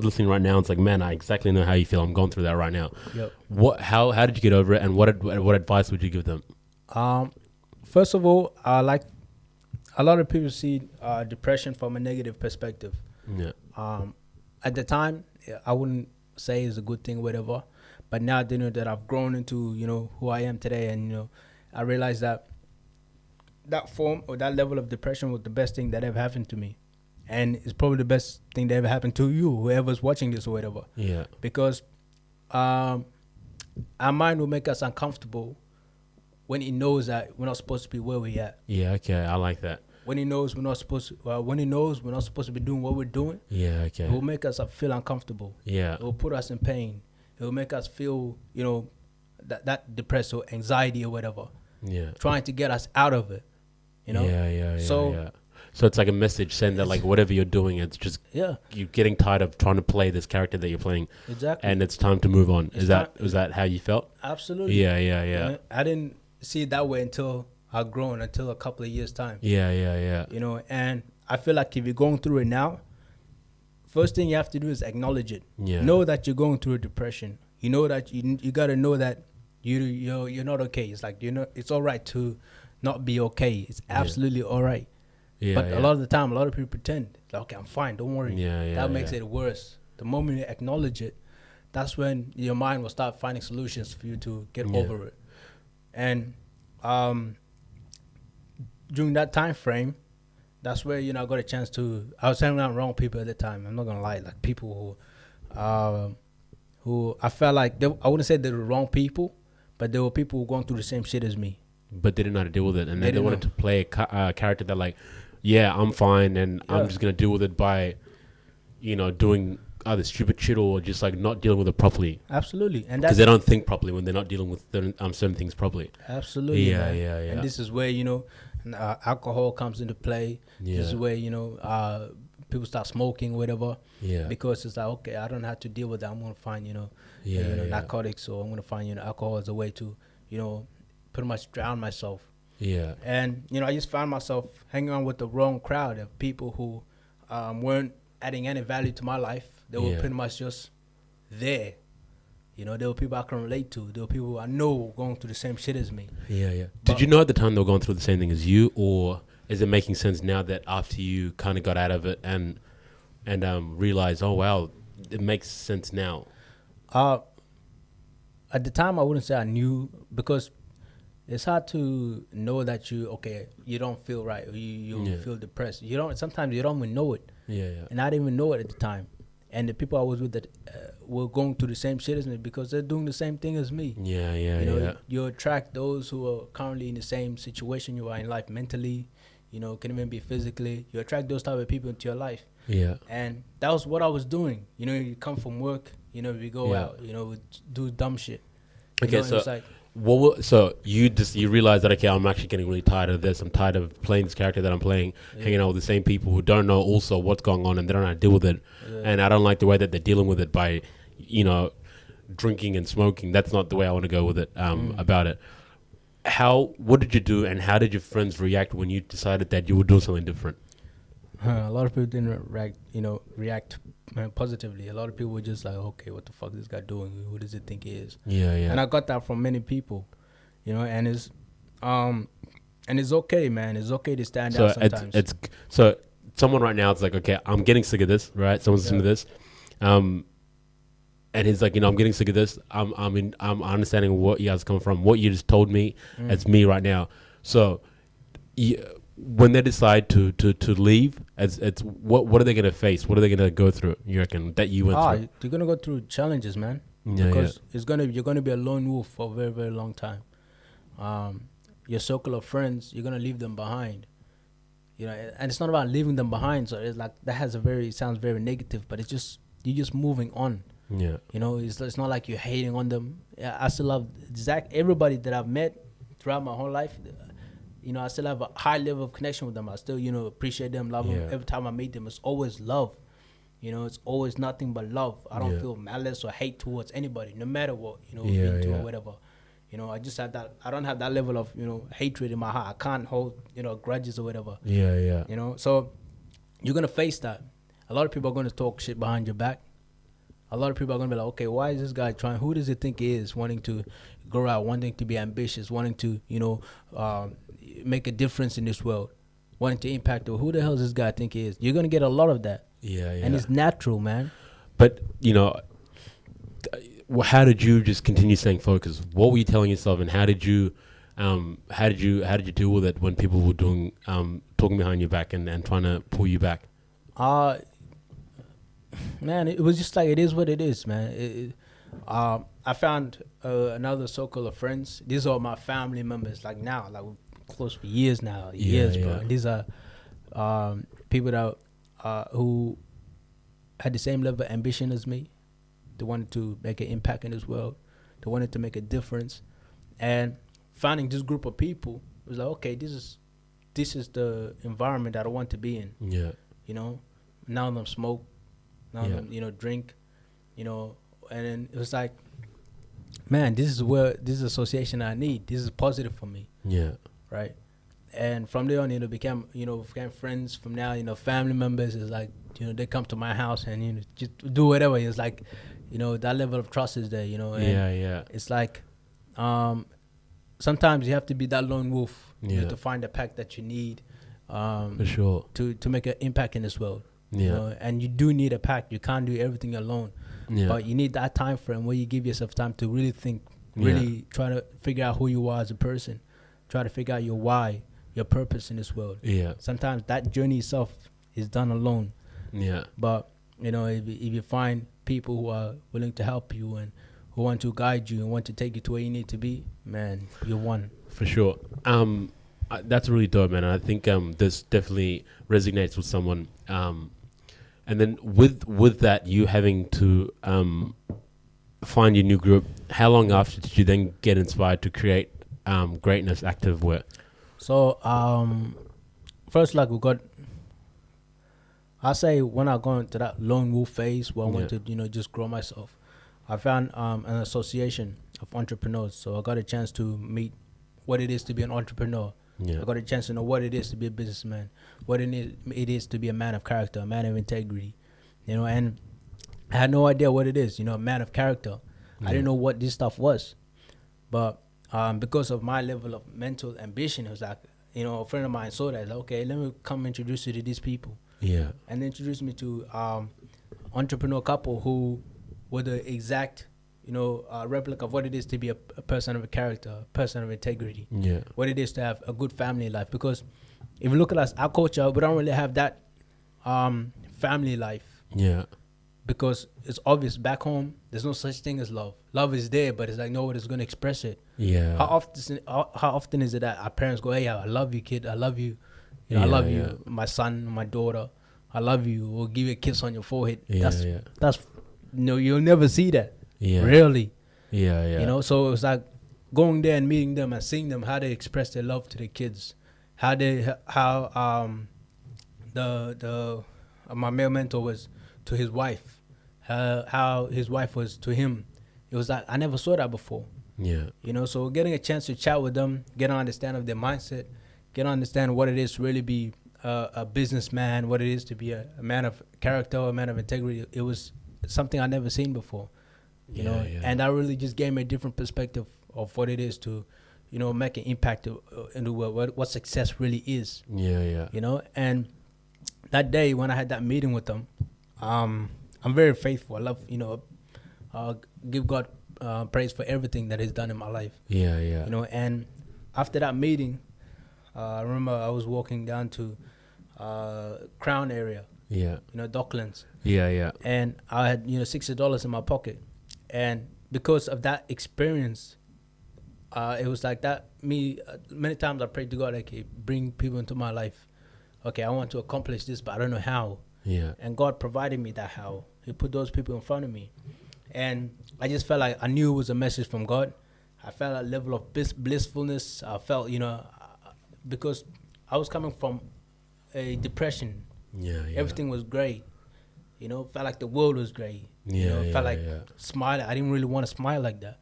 listening right now, it's like, man, I exactly know how you feel. I'm going through that right now. Yep. How did you get over it, and what advice would you give them? First of all, like a lot of people see depression from a negative perspective. Yeah. At the time, I wouldn't say it's a good thing, whatever. But now that I've grown into who I am today, and I realize that form or that level of depression was the best thing that ever happened to me, and it's probably the best thing that ever happened to you, whoever's watching this or whatever. Yeah. Because our mind will make us uncomfortable when it knows that we're not supposed to be where we're at. Yeah. Okay. I like that. When it knows we're not supposed to be doing what we're doing. Yeah. Okay. It will make us feel uncomfortable. Yeah. It will put us in pain. It will make us feel that depressed or anxiety or whatever. Yeah. Trying to get us out of it. Yeah. So it's like a message saying that, like, whatever you're doing, it's just you're getting tired of trying to play this character that you're playing. Exactly. And it's time to move on. Was that how you felt? Absolutely. Yeah. I didn't see it that way until I've grown, until a couple of years time. Yeah. And I feel like if you're going through it now, first thing you have to do is acknowledge it. Yeah. Know that you're going through a depression. You know that you got to know that you're not okay. It's like, it's all right to not be okay. It's absolutely all right. Yeah, But a lot of the time, a lot of people pretend like, okay, I'm fine, don't worry. That makes it worse. The moment you acknowledge it, that's when your mind will start finding solutions for you to get over it. And during that time frame, that's where, I got a chance to, I was hanging around wrong people at the time. I'm not gonna lie, like people who I felt like I wouldn't say they were wrong people, but there were people who were going through the same shit as me. But they didn't know how to deal with it, and they wanted to play a character that, like, yeah, I'm fine, and I'm just gonna deal with it by, doing either stupid shit or just like not dealing with it properly. Absolutely, and because they don't think properly when they're not dealing with certain things properly. Absolutely, yeah, man. yeah. And this is where alcohol comes into play. Yeah. This is where people start smoking, whatever. Yeah. Because it's like, okay, I don't have to deal with that. I'm gonna find narcotics, or I'm gonna find alcohol as a way to pretty much drown myself. Yeah. And I just found myself hanging on with the wrong crowd of people who weren't adding any value to my life. They were pretty much just there. There were people I can relate to. There were people I know were going through the same shit as me. Yeah, yeah. Did you know at the time they were going through the same thing as you, or is it making sense now that after you kind of got out of it and realized, oh wow, it makes sense now? At the time, I wouldn't say I knew, because it's hard to know that you don't feel right, or you feel depressed. Sometimes you don't even know it. Yeah, yeah. And I didn't even know it at the time. And the people I was with that were going through the same shit as me, because they're doing the same thing as me. Yeah, yeah, You attract those who are currently in the same situation you are in life mentally, can even be physically. You attract those type of people into your life. Yeah. And that was what I was doing. You come from work, we go out, we do dumb shit. Okay, so you realize that, okay, I'm actually getting really tired of this. I'm tired of playing this character that I'm playing, hanging out with the same people who don't know also what's going on, and they don't know how to deal with it. And I don't like the way that they're dealing with it by, drinking and smoking. That's not the way I want to go with it about it. What did you do, and how did your friends react when you decided that you would do something different? A lot of people didn't react positively. A lot of people were just like, okay, what the fuck is this guy doing? Who does he think he is? Yeah, yeah. And I got that from many people, and it's okay, man. It's okay to stand out sometimes. So someone right now is like, okay, I'm getting sick of this, right? Someone's listening to this, and he's like, I'm getting sick of this. I'm understanding what you guys come from. What you just told me, it's me right now. So, when they decide to leave, it's what are they gonna face? What are they gonna go through? You reckon that you went through? They're gonna go through challenges, man. Because you're gonna be a lone wolf for a very, very long time. Your circle of friends, you're gonna leave them behind. And it's not about leaving them behind. So it's like sounds very negative, but you're just moving on. Yeah. It's not like you're hating on them. Yeah, I still love everybody that I've met throughout my whole life. I still have a high level of connection with them. I still, appreciate them, love them. Every time I meet them, it's always love. It's always nothing but love. I don't feel malice or hate towards anybody, no matter what, we've been through or whatever. I just have that. I don't have that level of, hatred in my heart. I can't hold, grudges or whatever. Yeah, yeah. So you're going to face that. A lot of people are going to talk shit behind your back. A lot of people are going to be like, okay, why is this guy trying? Who does he think he is? Wanting to grow out, wanting to be ambitious, wanting to, make a difference in this world, wanting to impact. Who the hell does this guy think he is? You're going to get a lot of that. Yeah, yeah. And it's natural, man. But, how did you just continue staying focused? What were you telling yourself, and how did you deal with it when people were doing talking behind your back and trying to pull you back? Man, it was just like, it is what it is, man. I found another circle of friends. These are my family members. Like now, like we're close for years now, bro. And these are people that who had the same level of ambition as me. They wanted to make an impact in this world. They wanted to make a difference. And finding this group of people was like, okay, this is the environment that I want to be in. Yeah. None of them smoke. None of them, drink. And then it was like, man, this is association I need. This is positive for me. Yeah. Right. And from there on, became friends. From now, family members is like, they come to my house and just do whatever. It's like, that level of trust is there. And yeah. it's like, sometimes you have to be that lone wolf to find the pack that you need for sure to make an impact in this world. Yeah. And you do need a pack. You can't do everything alone. Yeah. But you need that time frame where you give yourself time to really think, really try to figure out who you are as a person, try to figure out your why, your purpose in this world. Yeah. Sometimes that journey itself is done alone. Yeah. But if you find people who are willing to help you and who want to guide you and want to take you to where you need to be, man, you won. For sure. That's really dope, man. I think this definitely resonates with someone. And then with that, you having to find your new group, how long after did you then get inspired to create Greatness Active Wear? So first, like, we got, I say when I go into that lone wolf phase where I want to just grow myself, I found an association of entrepreneurs. So I got a chance to meet what it is to be an entrepreneur. I got a chance to know what it is to be a businessman, what it is to be a man of character, a man of integrity, and I had no idea what it is, a man of character. I didn't know what this stuff was. But because of my level of mental ambition, it was like, a friend of mine saw that, like, okay, let me come introduce you to these people. Yeah. And they introduced me to entrepreneur couple who were the exact replica of what it is to be a person of a character, a person of integrity. Yeah. What it is to have a good family life. Because if you look at us, our culture, we don't really have that family life. Yeah. Because it's obvious back home, there's no such thing as love. Love is there, but it's like nobody's going to express it. Yeah. How often is it that our parents go, hey, I love you, kid. I love you. I love you, my son, my daughter. I love you. Or give you a kiss on your forehead. That's you'll never see that. Yeah. Really. Yeah. So it was like going there and meeting them and seeing them, how they express their love to their kids, how my male mentor was to his wife, how his wife was to him. It was like, I never saw that before. Yeah. So getting a chance to chat with them, get an understanding of their mindset, get an understanding what it is to really be a businessman, what it is to be a man of character, a man of integrity. It was something I'd never seen before. And that really just gave me a different perspective of what it is to, make an impact in the world, what success really is. And that day when I had that meeting with them, I'm very faithful. I love, give God praise for everything that He's done in my life. And after that meeting, I remember I was walking down to Crown area, Docklands. And I had, $60 in my pocket. And because of that experience, it was like that. Many times I prayed to God, okay, bring people into my life. Okay, I want to accomplish this, but I don't know how. And God provided me that how. He put those people in front of me. And I just felt like I knew it was a message from God. I felt a level of blissfulness. I felt, because I was coming from a depression. Everything was gray. Felt like the world was gray. Felt like smiling. I didn't really want to smile like that.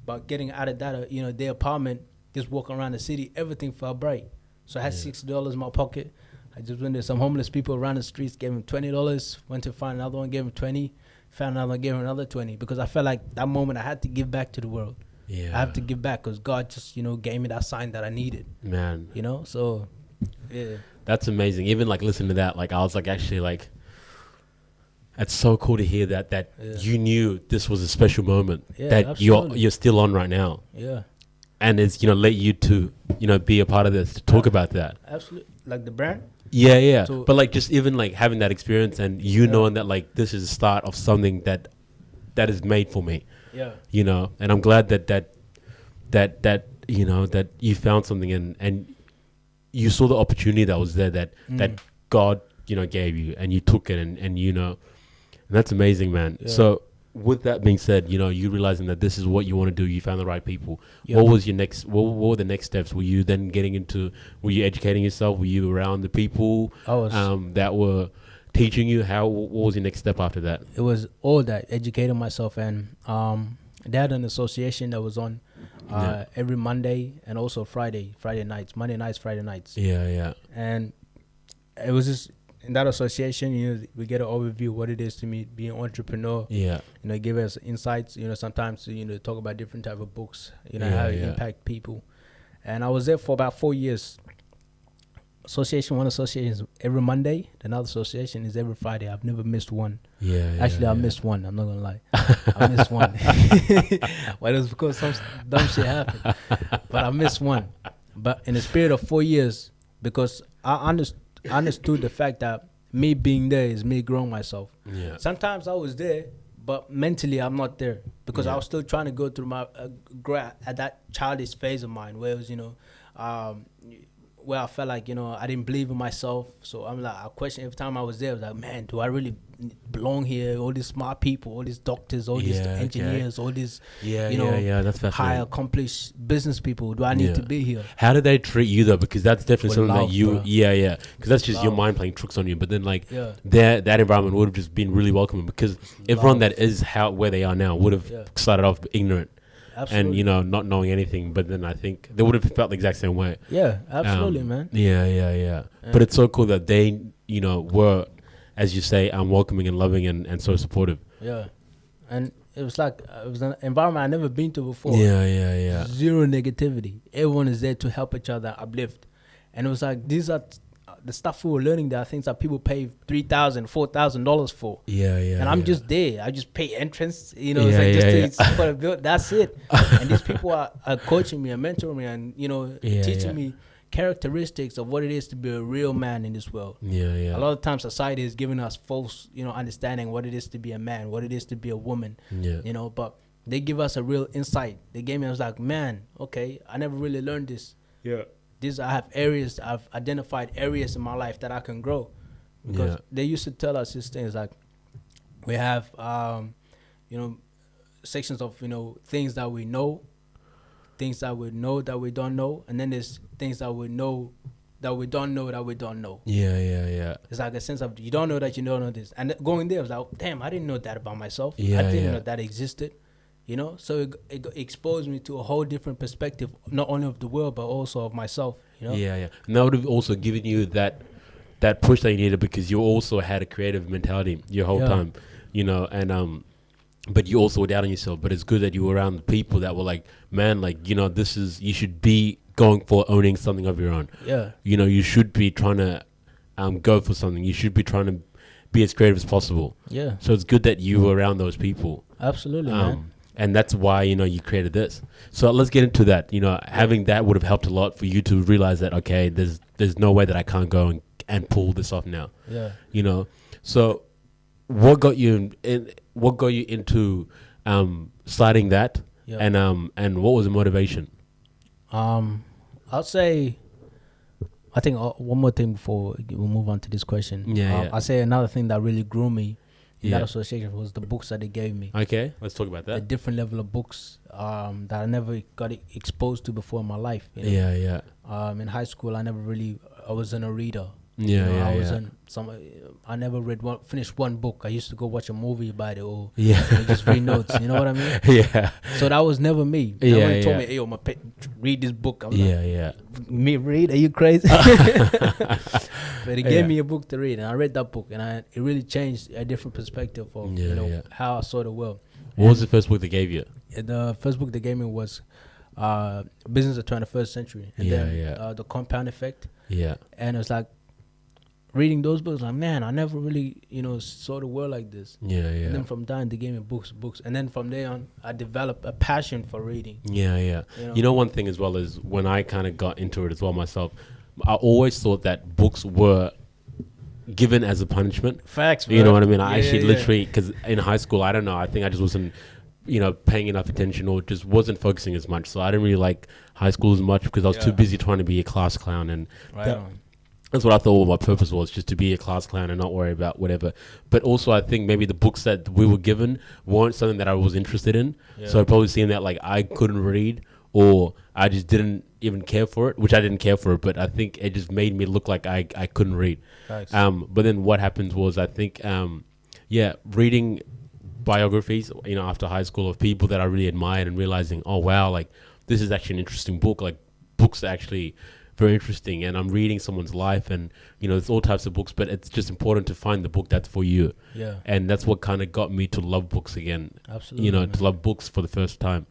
But getting out of that, their apartment, just walking around the city, everything felt bright. So I had $60 in my pocket. I just went to some homeless people around the streets, gave them $20. Went to find another one, gave them 20. Found another one, gave them another 20. Because I felt like that moment I had to give back to the world. I have to give back because God just, gave me that sign that I needed. Man. So, yeah. That's amazing. Even like listening to that, like I was like actually like, it's so cool to hear that you knew this was a special moment that absolutely. you're still on right now. Yeah. And it's, led you to, be a part of this, to talk about that. Absolutely. Like the brand? Yeah. So, but like just even like having that experience and knowing that like this is the start of something that is made for me. Yeah. And I'm glad that you found something and you saw the opportunity that was there that God, gave you and you took it and and that's amazing, man. Yeah. So with that being said, you realizing that this is what you want to do, you found the right people. Yep. What were the next steps? Were you then were you educating yourself? Were you around the people that were teaching you? What was your next step after that? It was all that, educating myself. And they had an association that was on every Monday and also Friday nights, Monday nights, Friday nights. Yeah. And it was just in that association, we get an overview of what it is to me be an entrepreneur. Yeah. Give us insights. Sometimes talk about different type of books. How it impact people. And I was there for about 4 years. One association is every Monday. Another association is every Friday. I've never missed one. Actually, I missed one. I'm not gonna lie. I missed one. Well, it was because some dumb shit happened. But I missed one. But in the spirit of 4 years, because I understood the fact that me being there is me growing myself. Yeah. Sometimes I was there, but mentally I'm not there because I was still trying to go through my grow at that childish phase of mine where it was where I felt like I didn't believe in myself. So I'm like, I question every time I was there. I was like, man, do I really belong here? All these smart people, all these doctors, all these engineers, all these that's high accomplished business people. Do I need to be here? How did they treat you though? Because that's definitely something love, that you bro. because that's just your mind playing tricks on you. But then that environment would have just been really welcoming because everyone that is where they are now would have started off ignorant. Absolutely. And not knowing anything, but then I think they would have felt the exact same way. Yeah, absolutely, man. Yeah. But it's so cool that they, were, as you say, welcoming and loving and so supportive. Yeah, and it was an environment I've never been to before. Yeah. Zero negativity. Everyone is there to help each other, uplift, and it was like these are the stuff we were learning. There are things that people pay $3,000, $4,000 for. Yeah. And I'm just there. I just pay entrance. It's like for the build. That's it. And these people are coaching me and mentoring me and teaching me characteristics of what it is to be a real man in this world. Yeah. A lot of times society is giving us false, understanding what it is to be a man, what it is to be a woman. Yeah. But they give us a real insight. They gave me. I was like, man, okay, I never really learned this. Yeah. I've identified areas in my life that I can grow. Because they used to tell us these things like we have, sections of, things that we know, things that we know that we don't know. And then there's things that we know that we don't know that we don't know. Yeah. It's like a sense of you don't know that you don't know this. And going there, I was like, damn, I didn't know that about myself. I didn't know that existed. So it exposed me to a whole different perspective, not only of the world, but also of myself, Yeah. And that would have also given you that push that you needed because you also had a creative mentality your whole time, and but you also were doubting yourself. But it's good that you were around people that were like, man, like, you should be going for owning something of your own. Yeah. You should be trying to go for something. You should be trying to be as creative as possible. Yeah. So it's good that you were around those people. Absolutely, man. And that's why, you created this. So let's get into that. Having that would have helped a lot for you to realize that, okay, there's no way that I can't go and pull this off now. Yeah. So what got you into starting that? Yeah. And what was the motivation? I'll say, I think one more thing before we move on to this question. I'll say another thing that really grew me in that association was the books that they gave me. Okay, let's talk about that. The different level of books that I never got exposed to before in my life. Yeah. In high school, I wasn't a reader. I never finished one book. I used to go watch a movie about it or just read notes. You know what I mean? Yeah. So that was never me. Nobody told me, "Hey, Mapet, read this book." I was like, me read? Are you crazy? But he gave me a book to read, and I read that book, and it really changed a different perspective of how I saw the world. What was the first book they gave you? The first book they gave me was Business of the 21st Century, and then The Compound Effect. Yeah. And it was like, reading those books, like, man, I never really, saw the world like this. Yeah. And then from there, they gave me books. And then from there on, I developed a passion for reading. Yeah. One thing as well is when I kind of got into it as well myself, I always thought that books were given as a punishment. Facts, bro. You know what I mean? I actually literally, because in high school, I don't know, I think I just wasn't, paying enough attention or just wasn't focusing as much. So I didn't really like high school as much because I was too busy trying to be a class clown. And that's what I thought my purpose was, just to be a class clown and not worry about whatever. But also I think maybe the books that we were given weren't something that I was interested in. So I probably seen that like I couldn't read or I just didn't even care for it, which I didn't care for it, but I think it just made me look like I couldn't read. Thanks. But then what happens was I think, reading biographies, after high school of people that I really admired and realizing, oh wow, like this is actually an interesting book. Like books actually very interesting, and I'm reading someone's life, and there's all types of books, but it's just important to find the book that's for you. Yeah. And that's what kind of got me to love books again. Absolutely. To love books for the first time.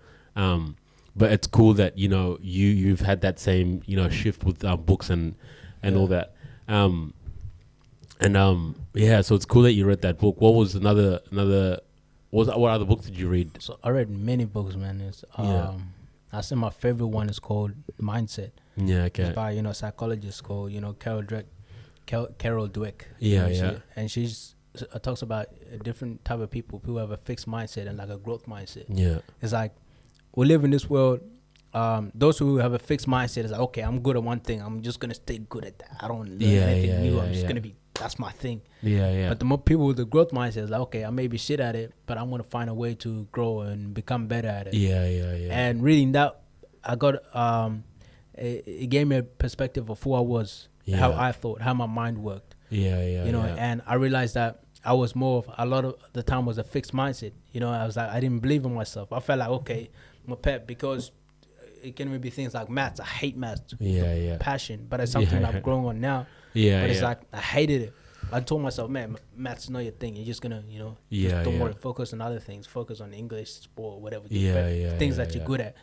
But it's cool that you've had that same shift with books and all that. So it's cool that you read that book. What was what other books did you read? So I read many books, man. It's I say my favorite one is called Mindset. Yeah, okay. It's by a psychologist called Carol Dweck. And she talks about a different type of people who have a fixed mindset and like a growth mindset. Yeah, it's like we live in this world. Those who have a fixed mindset is like, okay, I'm good at one thing, I'm just gonna stay good at that. I don't learn anything new. I'm just gonna be, that's my thing. But the more people with the growth mindset is like, okay, I may be shit at it, but I'm gonna find a way to grow and become better at it. And reading that, I got it gave me a perspective of who I was, how I thought, how my mind worked. And I realized that I was more of, a lot of the time was a fixed mindset. I was like, I didn't believe in myself. I felt like, okay, Mapet, because it can be things like maths. I hate maths. Passion, but it's something I've grown on now. But it's like I hated it. I told myself, man, maths is not your thing. You're just gonna, just don't worry. Focus on other things. Focus on English, sport, whatever. Things that you're good at.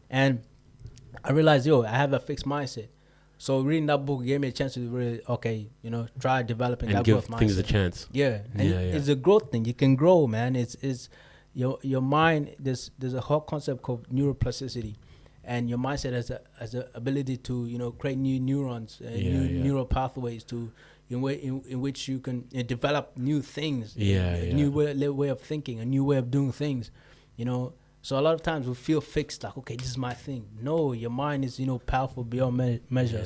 And I realized, I have a fixed mindset. So reading that book gave me a chance to really, try developing and that give growth mindset. things a chance. It's a growth thing. You can grow, man. It's your mind. There's a whole concept called neuroplasticity, and your mindset has the ability to create new neurons, neural pathways to in which you can develop new things, a new way of thinking, a new way of doing things, So a lot of times we feel fixed, like, okay, this is my thing. No, your mind is, powerful beyond measure.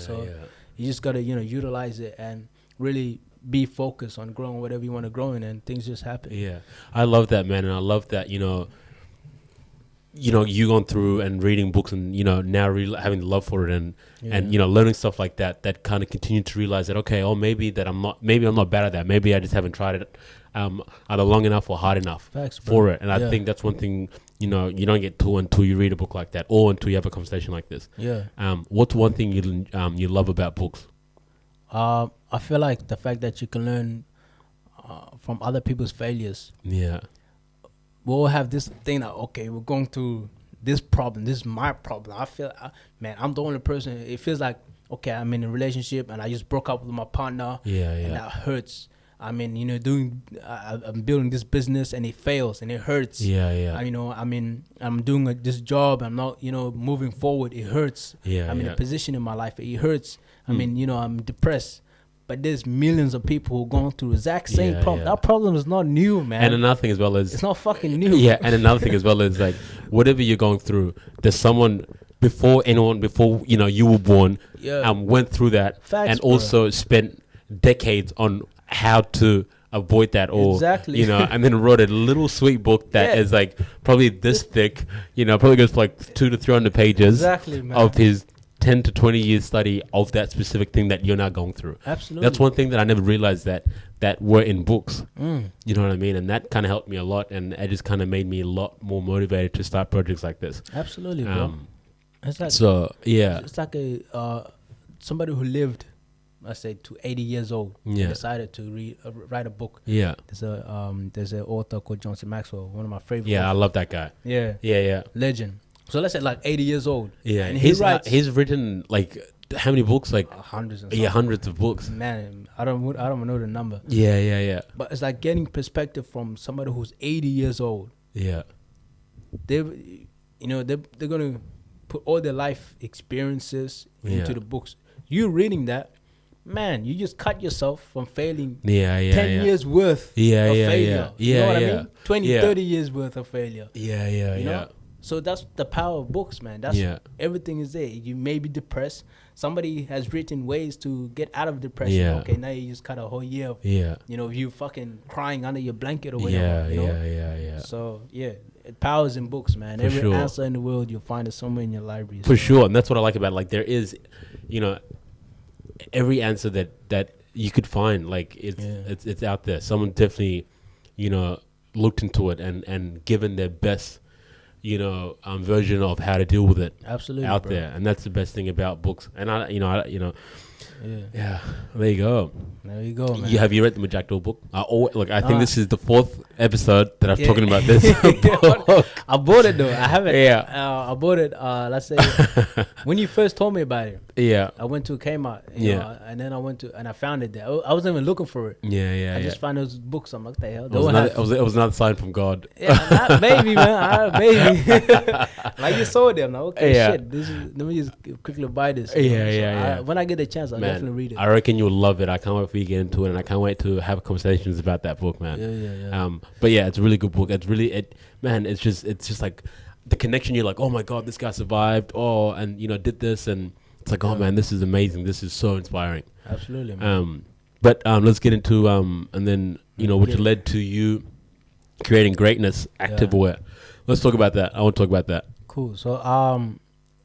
You just got to, utilize it and really be focused on growing whatever you want to grow in, and things just happen. Yeah. I love that, man. And I love that, you going through and reading books and, now having the love for it and learning stuff like that kind of continue to realize that, okay, maybe I'm not bad at that. Maybe I just haven't tried it either long enough or hard enough for it. And I think that's one thing, you don't get to until you read a book like that or until you have a conversation like this. What's one thing you love about books? I feel like the fact that you can learn from other people's failures. We all have this thing that, okay, we're going through this problem. This is my problem. I feel, man, I'm the only person. It feels like, okay, I'm in a relationship and I just broke up with my partner. And that hurts. I mean, I'm building this business and it fails and it hurts. I'm doing this job. I'm not, moving forward. It hurts. I'm in a position in my life. It hurts. I'm depressed. But there's millions of people who are going through the exact same problem. That problem is not new, man. And another thing as well is... It's not fucking new. And another thing as well is, like, whatever you're going through, there's someone before you were born, went through that. Facts, and also spent decades on how to avoid that, or and then wrote a little sweet book that is like probably this thick, probably goes for like 200 to 300 pages of his 10 to 20 years study of that specific thing that you're now going through. Absolutely. That's one thing that I never realized that were in books. You know what I mean? And that kind of helped me a lot, and it just kind of made me a lot more motivated to start projects like this. Absolutely, bro. It's like, it's like somebody who lived, I say, to 80 years old, decided to write a book. There's an author called John C. Maxwell, one of my favorite. I love that guy. Legend. So let's say like 80 years old. And he's written like how many books? Like hundreds. Hundreds of books. Man, I don't know the number. But it's like getting perspective from somebody who's 80 years old. They're gonna put all their life experiences into the books. You reading that, man, you just cut yourself from failing 10 years worth of failure. You know what I mean? 20, 30 years worth of failure. You know? So that's the power of books, man. That's everything is there. You may be depressed. Somebody has written ways to get out of depression. Okay, now you just cut a whole year of, you fucking crying under your blanket or whatever. So power is in books, man. Every answer in the world, you'll find it somewhere in your library. For sure. And that's what I like about it. Like, there is, every answer that you could find, like, it's out there. Someone definitely, looked into it and given their best version of how to deal with it Absolutely, out bro. there, and that's the best thing about books. And Yeah. There you go. There you go, man. Have you read the Majacto book? I think Nah. this is the 4th episode that I'm Yeah. talking about this book. I bought it though. I haven't. Yeah. I bought it. Let's say when you first told me about it, Yeah. I went to Kmart. Yeah. And then I found it there. I wasn't even looking for it. Yeah. I just found those books. I'm like, what the hell? It was another sign from God. Yeah, maybe, man. Maybe. Like you saw them. Like, okay, Yeah. shit. Let me just quickly buy this. Yeah. When I get a chance, I'll Man, definitely read it. I reckon you'll love it. I can't wait for you to get into it, and I can't wait to have conversations about that book, man. Yeah. But yeah, it's a really good book. It's just like the connection. You're like, oh my God, this guy survived. Oh, and did this, and it's like, oh man, this is amazing. This is so inspiring. Absolutely, man. But let's get into and then which led to you creating greatness activewear. Let's talk about that. I want to talk about that. Cool. So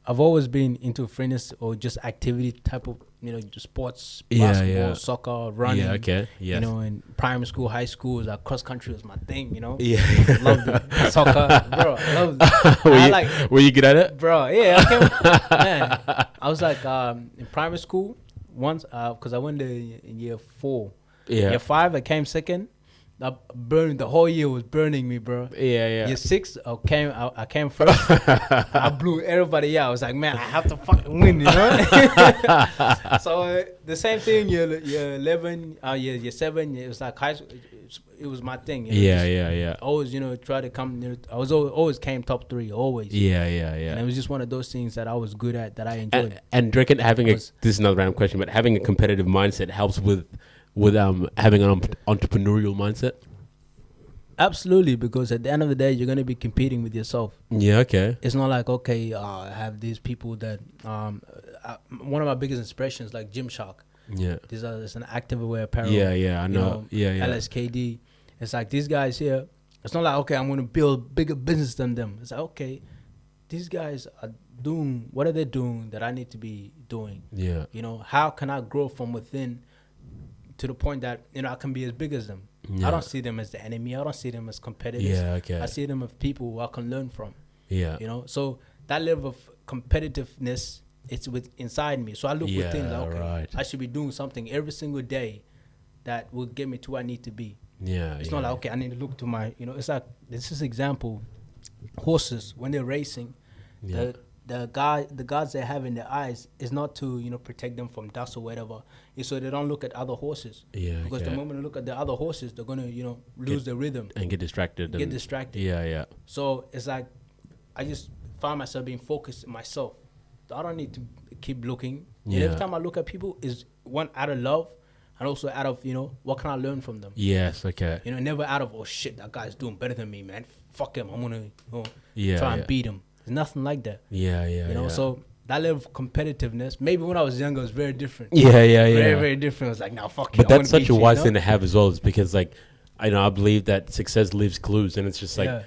I've always been into fitness or just activity type of sports, basketball, soccer, running. Yeah. Okay. Yes. In primary school, high school, was cross country was my thing. Yeah. Loved it. Soccer, bro. I loved it. Were you good at it, bro? Yeah. Man, I was like in primary school once because I went in year 4. Yeah. Year 5, I came second. The whole year was burning me, bro. Yeah. Year 6, I came first. I blew everybody out. I was like, man, I have to fucking win, So the same thing, year 11, year 7, it was like high school. It was my thing. Yeah. Always, try to come. I was always came top 3, always. Yeah. And it was just one of those things that I was good at, that I enjoyed. And do you reckon this is another random question, but having a competitive mindset helps with having an entrepreneurial mindset? Absolutely, because at the end of the day, you're going to be competing with yourself. Yeah, okay. It's not like, okay, I have these people that, one of my biggest inspirations, like Gymshark. Yeah. It's an activewear apparel. Yeah, I know. Yeah. LSKD. It's like these guys here, it's not like, okay, I'm going to build bigger business than them. It's like, okay, these guys are doing, what are they doing that I need to be doing? Yeah. How can I grow from within to the point that, I can be as big as them? Yeah. I don't see them as the enemy. I don't see them as competitors. Yeah, okay. I see them as people who I can learn from. Yeah. So that level of competitiveness, it's inside me. So I look within, like, okay, right. I should be doing something every single day that will get me to where I need to be. Yeah. It's not like, okay, I need to look to my, it's like, this is example, horses, when they're racing, the guards they have in their eyes is not to protect them from dust or whatever. It's so they don't look at other horses. Yeah. Because the moment they look at the other horses, they're gonna lose their rhythm and get distracted. Yeah. So it's like I just find myself being focused on myself. I don't need to keep looking. Yeah. And every time I look at people, is one out of love, and also out of what can I learn from them. Yes. Okay. Never out of, oh shit, that guy's doing better than me, man. Fuck him. I'm gonna try and beat him. It's nothing like that. Yeah. So that level of competitiveness, maybe when I was younger, it was very different. Yeah. Very, very different. It was like, nah, fuck you. But that's such a wise thing to have as well, is because, like, I believe that success leaves clues, and it's just like,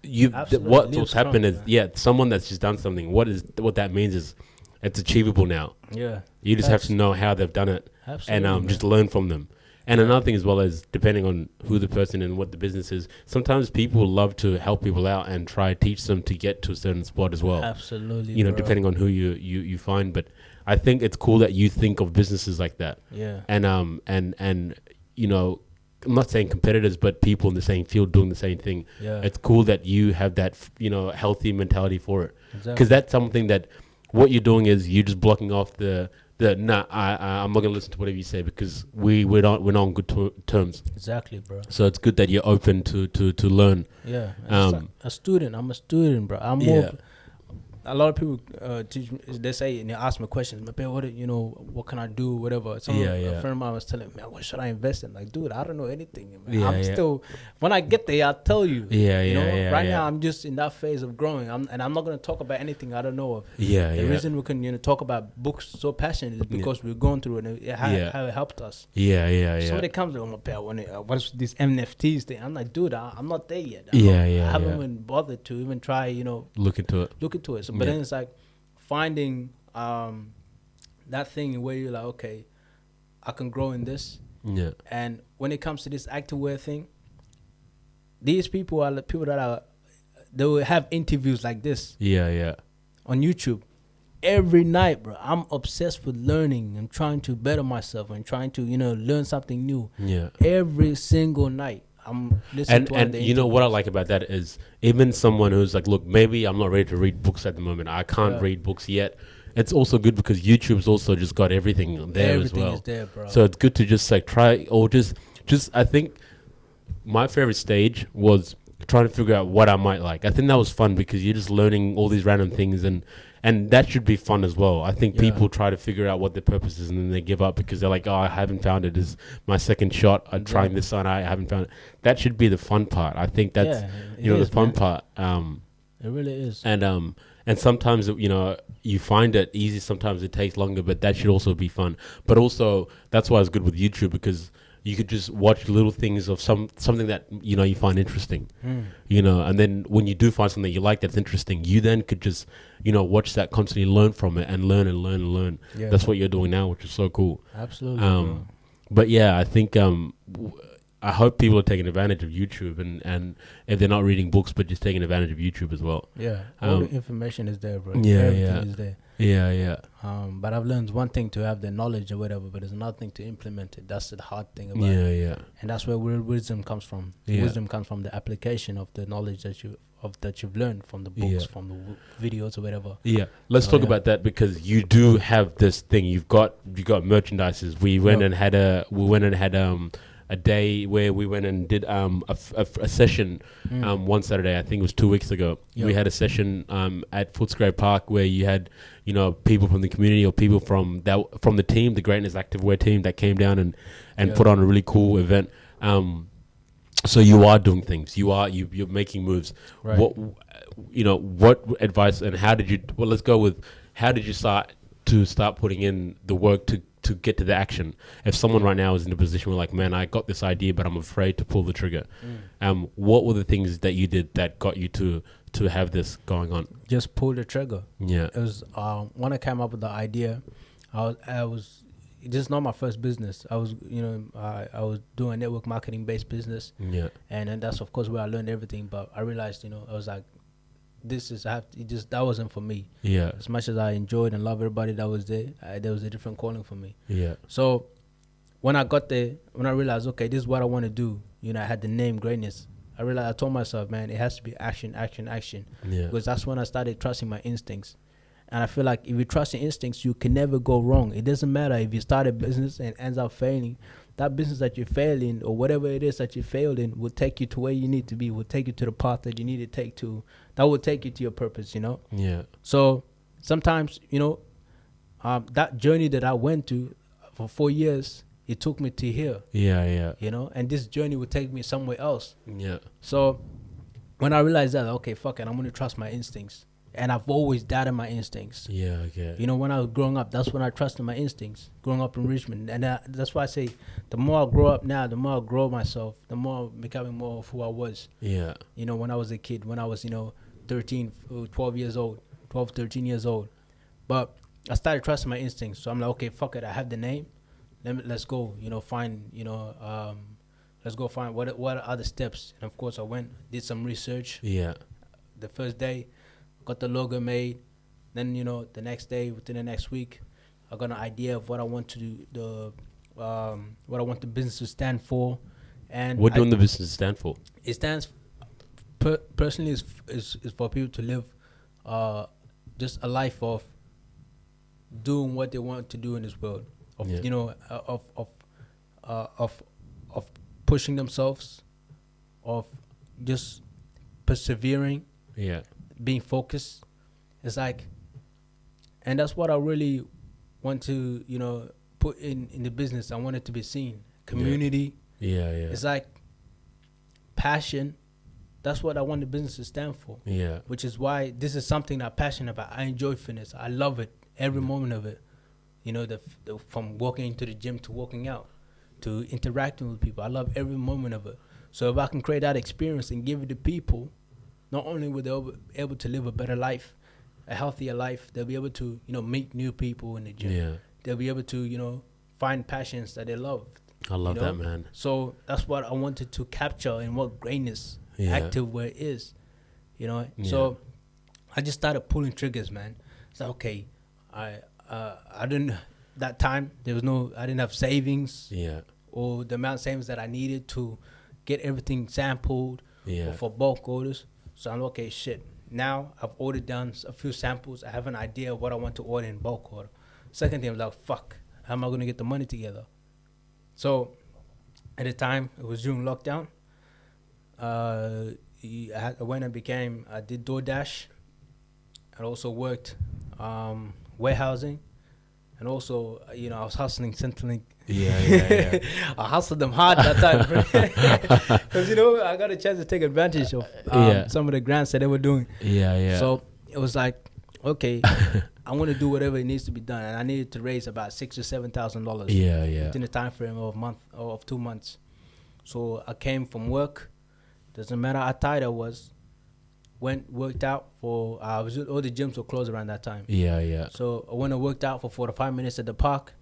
what's happened is, someone that's just done something. What that means is, it's achievable now. Yeah. You just have to know how they've done it. Absolutely, and just learn from them. And another thing as well is, depending on who the person and what the business is, sometimes people love to help people out and try to teach them to get to a certain spot as well. Absolutely. Depending on who you find. But I think it's cool that you think of businesses like that. Yeah. And I'm not saying competitors, but people in the same field doing the same thing. Yeah. It's cool that you have that healthy mentality for it. Exactly. Because that's something that what you're doing is you're just blocking off I'm not gonna listen to whatever you say, because we're not on good terms. Exactly, bro. So it's good that you're open to learn. Yeah. I'm a student, bro. I'm more. A lot of people teach me. They say and they ask me questions. What can I do? Whatever. A friend of mine was telling me, man, what should I invest in? Like, dude, I don't know anything. Man. I'm still. When I get there, I'll tell you. Right now, I'm just in that phase of growing. I'm not gonna talk about anything I don't know of. The reason we can talk about books so passionate is because we're going through it and how it helped us. Somebody comes to me, what's this NFTs thing? I'm like, dude, I'm not there yet. I haven't even bothered to even try. Look into it. But then it's like finding that thing where you're like, okay, I can grow in this. Yeah. And when it comes to this activewear thing, these people are the people that are they will have interviews like this Yeah. on YouTube. Every night, bro, I'm obsessed with learning and trying to better myself and trying to, learn something new. Yeah. Every single night, I'm listening to one of the you know what I interviews. like about that is even someone who's like, look, maybe I'm not ready to read books at the moment. I can't read books yet. It's also good because YouTube's also just got everything there Everything as well. is there, bro. So it's good to just like try or just I think my favorite stage was trying to figure out what I might like. I think that was fun because you're just learning all these random things and that should be fun as well. I think people try to figure out what their purpose is and then they give up because they're like, oh, I haven't found it. This is my second shot. I'm trying this on. I haven't found it. That should be the fun part. I think that's, the fun part. It really is. And sometimes, you find it easy. Sometimes it takes longer, but that should also be fun. But also, that's why it's good with YouTube because you could just watch little things of something that you find interesting, and then when you do find something you like that's interesting, you then could just watch that constantly, learn from it, and learn and learn and learn. Yeah, that's what you're doing now, which is so cool. Absolutely. But yeah, I think I hope people are taking advantage of YouTube and if they're not reading books, but just taking advantage of YouTube as well. Yeah, all the information is there, bro. Yeah, Everything is there. Yeah. But I've learned one thing to have the knowledge or whatever, but it's another thing to implement it. That's the hard thing about it. Yeah. And that's where wisdom comes from. Yeah. Wisdom comes from the application of the knowledge that you've learned from the books, from the videos or whatever. Yeah, let's talk about that because you do have this thing. You got merchandises. We went and had a day where we went and did a session one Saturday. I think it was 2 weeks ago. We had a session at Footscray Park where you had people from the community or people from the team, the Greatness Activewear team, that came down and put on a really cool event. So you are doing things. You're making moves. Right. What advice and how did you? Well, let's go with how did you start putting in the work to get to the action? If someone right now is in a position where like, man, I got this idea, but I'm afraid to pull the trigger. What were the things that you did that got you to have this going on? Just pull the trigger. Yeah. It was when I came up with the idea, I was this is not my first business. I was I was doing a network marketing based business. Yeah. And then that's of course where I learned everything. But I realized I was like, that wasn't for me. Yeah. As much as I enjoyed and loved everybody that was there, there was a different calling for me. Yeah. So when I got there, when I realized, okay, this is what I want to do, I had the name Greatness. I told myself, man, it has to be action. Yeah. Because that's when I started trusting my instincts. And I feel like if you trust your instincts, you can never go wrong. It doesn't matter if you start a business and ends up failing. That business that you fail in or whatever it is that you failed in will take you to where you need to be, will take you to the path that you need to take to. That will take you to your purpose, Yeah. So sometimes, that journey that I went to for 4 years, it took me to here. Yeah. And this journey would take me somewhere else. Yeah. So when I realized that, okay, fuck it, I'm going to trust my instincts. And I've always doubted my instincts. Yeah, okay. When I was growing up, that's when I trusted my instincts, growing up in Richmond. And that's why I say the more I grow up now, the more I grow myself, the more I'm becoming more of who I was. Yeah. When I was a kid, when I was, 13 years old. But I started trusting my instincts. So I'm like, okay, fuck it, I have the name. Let's go, find, let's go find what are the steps. And of course I went, did some research. Yeah. The first day, got the logo made. Then, the next day, within the next week, I got an idea of what I want to do, what I want the business to stand for. And what do the business stand for? It stands, personally, is for people to live just a life of doing what they want to do in this world. Of pushing themselves, of just persevering. Yeah. Being focused. It's like, and that's what I really want to put in the business. I want it to be seen. Community. Yeah. It's like passion. That's what I want the business to stand for. Yeah. Which is why this is something I'm passionate about. I enjoy fitness. I love it. Every moment of it. From walking into the gym to walking out to interacting with people. I love every moment of it. So if I can create that experience and give it to people, not only will they be able to live a better life, a healthier life, they'll be able to, meet new people in the gym. Yeah. They'll be able to, find passions that they love. I love that, man. So that's what I wanted to capture in what Greatness Activewear is. you know. So I just started pulling triggers, man. So okay, I didn't that time I didn't have savings or the amount of savings that I needed to get everything sampled or for bulk orders. So I'm okay, shit. Now I've ordered down a few samples. I have an idea of what I want to order in bulk order. Second thing, I was like, fuck, how am I going to get the money together? So at the time, it was during lockdown. I did DoorDash. I also worked warehousing. And also, I was hustling Centrelink. Yeah. I hustled them hard that time, bro. Because, I got a chance to take advantage of some of the grants that they were doing. Yeah. So it was like, okay, I'm going to do whatever it needs to be done. And I needed to raise about $6,000 or $7,000 within a time frame of 2 months. So I came from work. Doesn't matter how tired I was. Worked out for all the gyms were closed around that time. Yeah. So I went and worked out for 45 minutes at the park.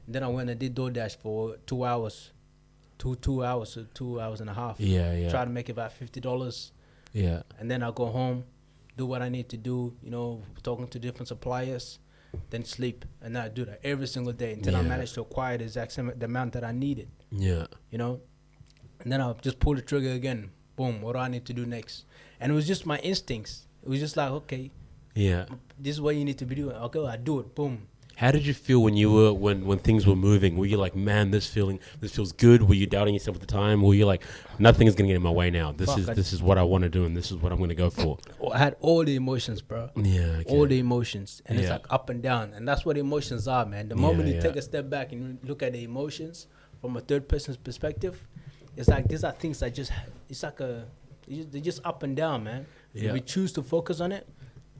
Then I went and did DoorDash for 2 hours. 2 hours or 2 hours and a half. Yeah. Try to make about $50. Yeah. And then I'll go home, do what I need to do, talking to different suppliers, then sleep. And I do that every single day until I managed to acquire the exact same the amount that I needed. Yeah. And then I'll just pull the trigger again. Boom, what do I need to do next? And it was just my instincts. It was just like, okay, this is what you need to be doing. Okay, I do it. Boom. How did you feel when things were moving? Were you like, man, this feels good? Were you doubting yourself at the time? Were you like, nothing is gonna get in my way now? This is what I want to do, and this is what I'm gonna go for. I had all the emotions, bro. Yeah, okay. All the emotions, and it's like up and down, and that's what emotions are, man. The moment you take a step back and you look at the emotions from a third person's perspective, it's like these are things that they're just up and down, man. If we choose to focus on it,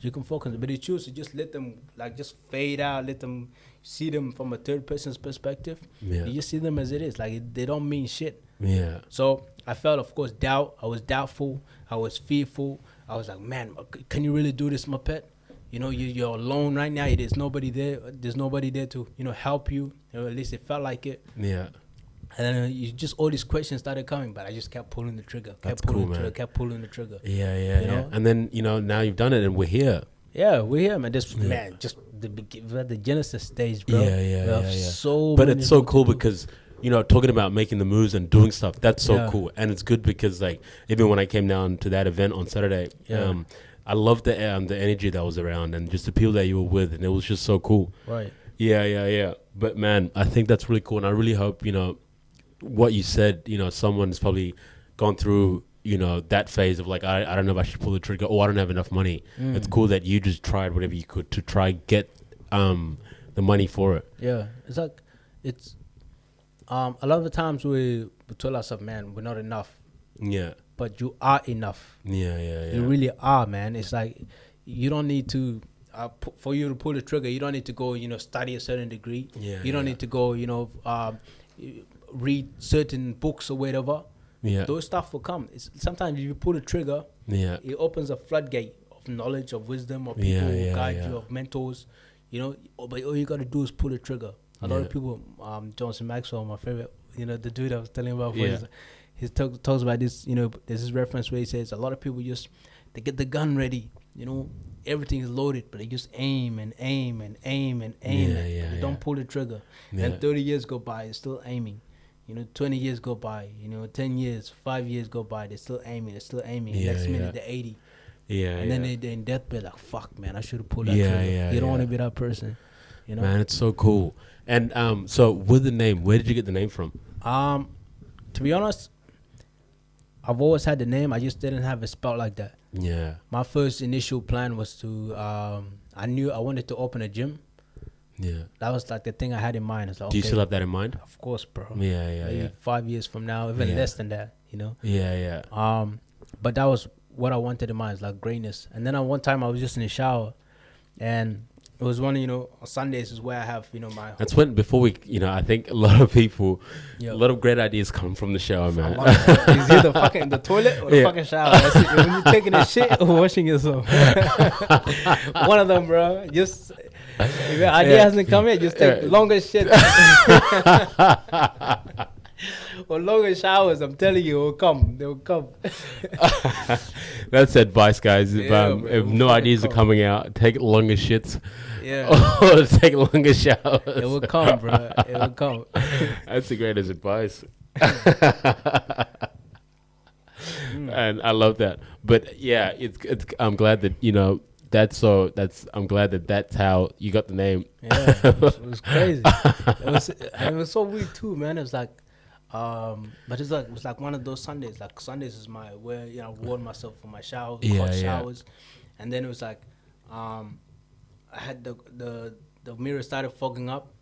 you can focus. But if you choose to just let them just fade out, let them see them from a third person's perspective, you just see them as it is. Like they don't mean shit. Yeah. So I felt, of course, doubt. I was doubtful. I was fearful. I was like, man, can you really do this, Mapet? You're alone right now. There's nobody there. There's nobody there to help you. At least it felt like it. Yeah. And then all these questions started coming, but I just kept pulling the trigger. Kept pulling the trigger. Yeah. And then, now you've done it and we're here. Yeah, we're here, man. Just the Genesis stage, bro. Yeah. So but it's so cool because, talking about making the moves and doing stuff, that's so cool. And it's good because, like, even when I came down to that event on Saturday, I loved the energy that was around and just the people that you were with. And it was just so cool. Right. Yeah. But, man, I think that's really cool. And I really hope, what you said, someone's probably gone through, that phase of like, I don't know if I should pull the trigger or I don't have enough money. It's cool that you just tried whatever you could to try get the money for it. Yeah. It's like, a lot of the times we tell ourselves, man, we're not enough. Yeah. But you are enough. Yeah. You really are, man. It's like, you don't need to, for you to pull the trigger, you don't need to go, study a certain degree. You don't need to go, read certain books or whatever. Those stuff will come. Sometimes if you pull the trigger, it opens a floodgate of knowledge, of wisdom, of people who guide you, of mentors. But all you got to do is pull the trigger. A lot of people, Johnson Maxwell, my favorite, the dude I was telling about, he talks about this. There's this reference where he says a lot of people they get the gun ready. Everything is loaded, but they just aim and aim and aim and aim. They don't pull the trigger. And 30 years go by, it's still aiming. 20 years go by, 10 years, 5 years go by, they're still aiming. Next minute, they're 80. And then they're in deathbed, like, fuck, man, I should have pulled that trigger. You don't want to be that person, Man, it's so cool. And so with the name, where did you get the name from? To be honest, I've always had the name. I just didn't have it spelled like that. Yeah. My first initial plan was to, I knew I wanted to open a gym. Yeah. That was like the thing I had in mind. It's like, do you still have that in mind? Of course, bro. Yeah. 5 years from now, even less than that, Yeah. But that was what I wanted in mind, is like greatness. And then one time I was just in the shower, and it was one, on Sundays is where I have, my... That's when, before we, I think a lot of people, a lot of great ideas come from the shower, man. It's either fucking the toilet or the fucking shower. That's it. When you're taking a shit or washing yourself. One of them, bro. Just... If your idea hasn't come yet, just take longer shit. Or longer showers, I'm telling you, it will come. They will come. That's advice, guys. If, Yeah, bro, if it will no fucking ideas are come. coming out, take longer shits Yeah, or take longer showers. it will come, bro. It will come. That's the greatest advice. Mm. And I love that. But yeah, it's. I'm glad that I'm glad that that's how you got the name. Yeah, it was crazy. It was so weird too, man. It was like, but it was like one of those Sundays. Like Sundays is my where I warm myself for my shower, hot showers, and then it was like, I had the mirror started fogging up,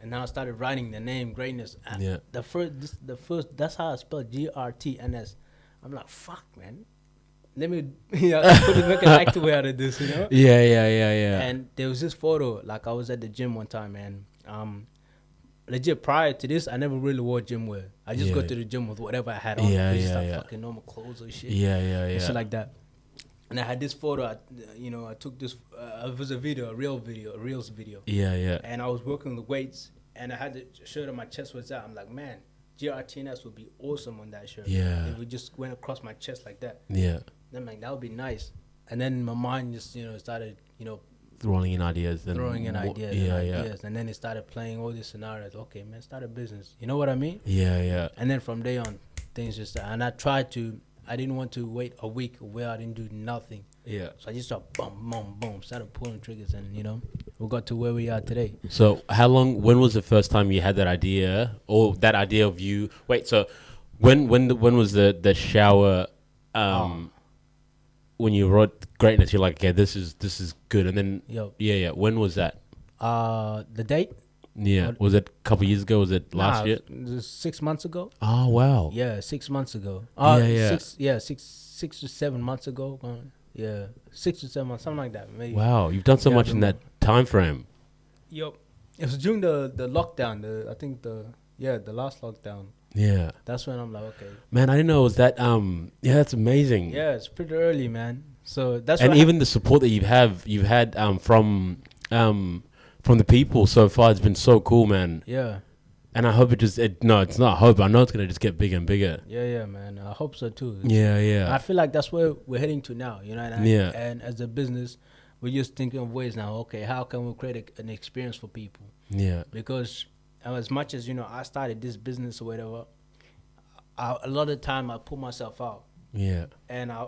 and now I started writing the name Greatness. Yeah. The first that's how I spelled GRTNS. I'm like, fuck, man. Let me make an active out of this, Yeah. And there was this photo, like I was at the gym one time, and legit prior to this, I never really wore gym wear. I just go to the gym with whatever I had on. Just like fucking normal clothes or shit. And shit like that. And I had this photo. I took this. It was a reels video. Yeah. And I was working the weights, and I had the shirt on my chest was out. I'm like, man, GRTNS would be awesome on that shirt. Yeah. It would just went across my chest like that. Yeah. Then I'm like, that would be nice. And then my mind just, started, Throwing in ideas. And ideas. And then it started playing all these scenarios. Okay, man, start a business. You know what I mean? Yeah. And then from there on, things just started. And I didn't want to wait a week where I didn't do nothing. Yeah. So I just started boom, started pulling triggers, and we got to where we are today. So when was the first time you had that idea, or that idea of you? Wait, so when was the shower? When you wrote Greatness, you're like, okay, this is good, and then when was that? The date? Yeah, was it a couple years ago? Was it last year? It was 6 months ago. Oh wow. Yeah, 6 months ago. 6 to 7 months ago. 6 to 7 months, something like that. Maybe. Wow, you've done so much in that time frame. Yup. It was during the lockdown. The last lockdown. Yeah. That's when I'm like, okay. Man, I didn't know it was that. That's amazing. Yeah, it's pretty early, man. So that's and even the support that you've had from the people so far, it's been so cool, man. Yeah. And I hope it's not hope. I know it's gonna just get bigger and bigger. Yeah, man. I hope so too. Yeah. I feel like that's where we're heading to now. And as a business, we're just thinking of ways now. Okay, how can we create an experience for people? Yeah. Because as much as I started this business or whatever, a lot of the time I put myself out. Yeah. And I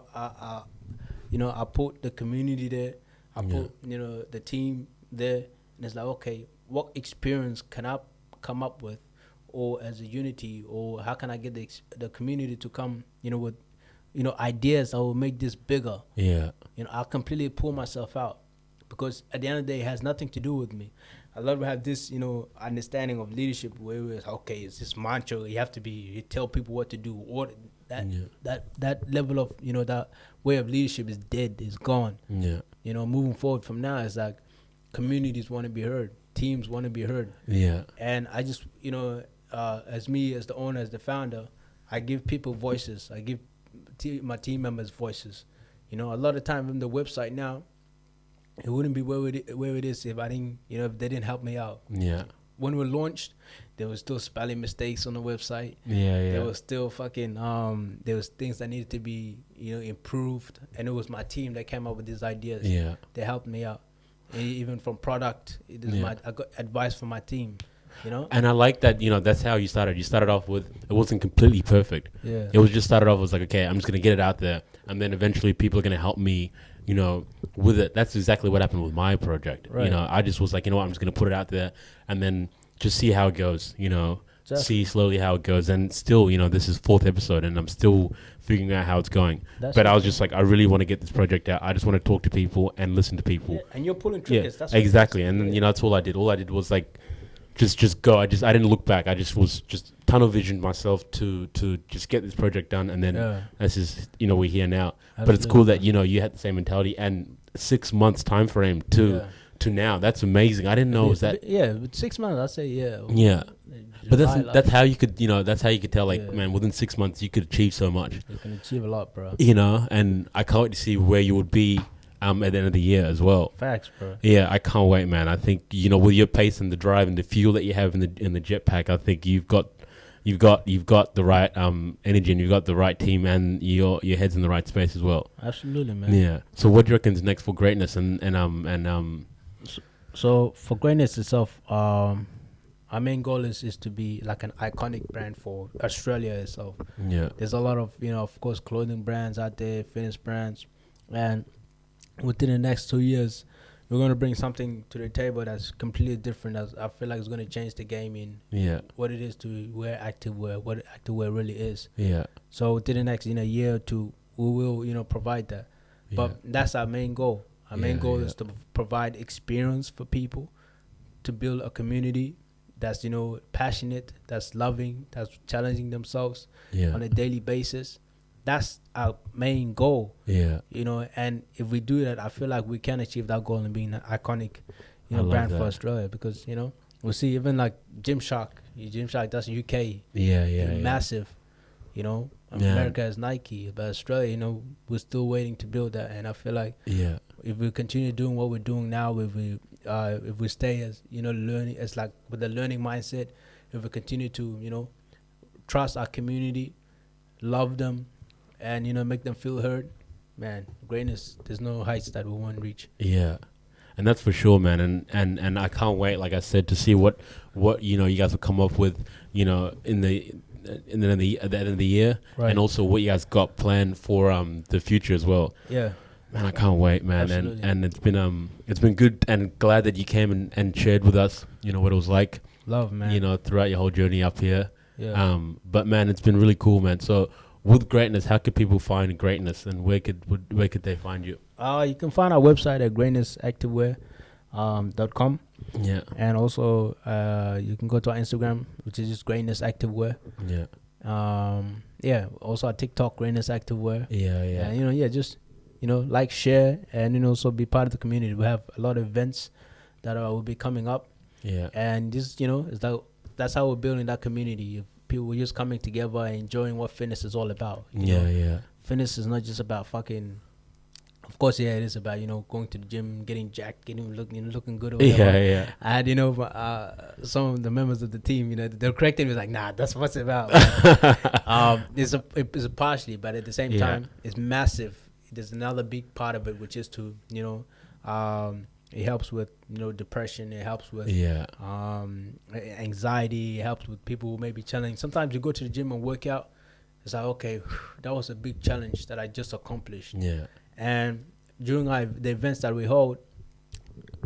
put the community there. I put the team there, and it's like, okay, what experience can I come up with, or as a unity, or how can I get the community to come, with, ideas that will make this bigger. Yeah. I completely pull myself out, because at the end of the day, it has nothing to do with me. I love to have this, understanding of leadership where it's okay, it's this mantra. You tell people what to do, or that level of, that way of leadership is dead, is gone. Yeah. Moving forward from now, it's like communities want to be heard, teams want to be heard. Yeah. And I just, as me, as the owner, as the founder, I give people voices. I give my team members voices. A lot of time on the website now, it wouldn't be where it is if I didn't, if they didn't help me out. Yeah. When we launched, there was still spelling mistakes on the website. Yeah. There was still fucking there was things that needed to be improved, and it was my team that came up with these ideas. Yeah. They helped me out, even from product. I got advice from my team. And I like that. That's how you started. You started off with, it wasn't completely perfect. Yeah. It was just started off as like, okay, I'm just gonna get it out there, and then eventually people are gonna help me. With it. That's exactly what happened with my project. Right. I just was like, what, I'm just going to put it out there and then just see how it goes, Exactly. See slowly how it goes. And still, this is 4th episode and I'm still figuring out how it's going. But I was just like, I really want to get this project out. I just want to talk to people and listen to people. Yeah, and you're pulling triggers. Yeah, That's exactly. And then, that's all I did. All I did was like, just go. I didn't look back. I just was just tunnel visioned myself to just get this project done. And then this is, we're here now. Absolutely. But it's cool that, you had the same mentality and 6 months time frame to now. That's amazing. I didn't know it was that. Yeah, with 6 months, I'd say, Yeah. But that's how you could, that's how you could tell, like, man, within 6 months, you could achieve so much. You can achieve a lot, bro. And I can't wait to see where you would be at the end of the year as well. Facts, bro. Yeah, I can't wait, man. I think, with your pace and the drive and the fuel that you have in the jetpack, I think you've got you've got the right energy, and you've got the right team, and your head's in the right space as well. Absolutely, man. Yeah. So what do you reckon is next for greatness So for greatness itself, our main goal is to be like an iconic brand for Australia itself. Yeah. There's a lot of, of course, clothing brands out there, fitness brands, and within the next 2 years, we're going to bring something to the table that's completely different. I feel like it's going to change the game in what it is to wear activewear, what activewear really is. Yeah. So within the next year or two, we will provide that. But that's our main goal. Our main goal is to provide experience for people, to build a community that's passionate, that's loving, that's challenging themselves on a daily basis. That's our main goal. Yeah. And if we do that, I feel like we can achieve that goal and being an iconic, brand for Australia. Because we'll see even like Gymshark, that's UK. Massive. America has Nike, but Australia, we're still waiting to build that. And I feel like if we continue doing what we're doing now, if we stay as learning, as like with the learning mindset, if we continue to trust our community, love them, and make them feel heard, man, greatness, there's no heights that we won't reach. Yeah. And that's for sure, man. And I can't wait, like I said, to see what you guys will come up with, at the end of the year, right. And also what you guys got planned for the future as well. Yeah. Man, I can't wait, man. Absolutely. And it's been good, and glad that you came and shared with us, what it was like. Love, man. Throughout your whole journey up here. Yeah. But man, it's been really cool, man. So with greatness, how could people find greatness, and where could they find you? You can find our website at greatnessactivewear.com. Yeah. And also you can go to our Instagram, which is just Greatness Activewear. Yeah. Also our TikTok, Greatness Activewear. Yeah. And just like, share, and also be part of the community. We have a lot of events that will be coming up. Yeah. And just that's how we're building that community. If people are just coming together and enjoying what fitness is all about. Yeah. Fitness is not just about fucking. Of course, it is about going to the gym, getting jacked, looking good or whatever. Yeah. I had some of the members of the team, they're correcting me like, nah, that's what it's about. It's a partially, but at the same time, it's massive. There's another big part of it, which is to it helps with depression. It helps with anxiety. It helps with people who may be challenging. Sometimes you go to the gym and work out. It's like, okay, that was a big challenge that I just accomplished. Yeah. And during the events that we hold,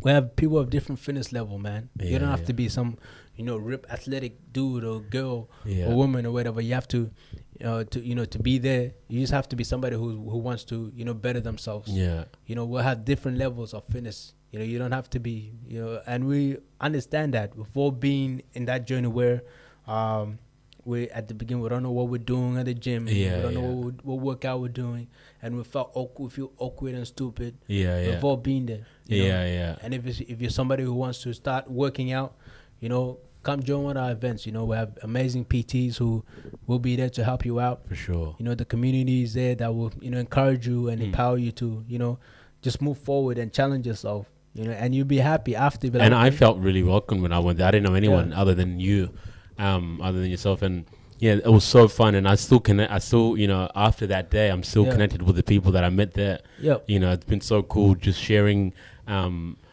we have people of different fitness level, man. You don't have to be some, ripped athletic dude or girl or woman or whatever. You have to, to be there. You just have to be somebody who wants to, better themselves. Yeah. We'll have different levels of fitness. You don't have to be, and we understand that before being in that journey where, we at the beginning, we don't know what we're doing at the gym. We don't know what workout we're doing, and we feel awkward and stupid. We've all been there. And if you're somebody who wants to start working out, come join one of our events. We have amazing PTs who will be there to help you out. For sure. The community is there that will encourage you and empower you to just move forward and challenge yourself. And you'll be happy after. And I felt really welcome when I went there. I didn't know anyone other than you. Other than yourself, and it was so fun, and I still after that day I'm still connected with the people that I met there. It's been so cool just sharing social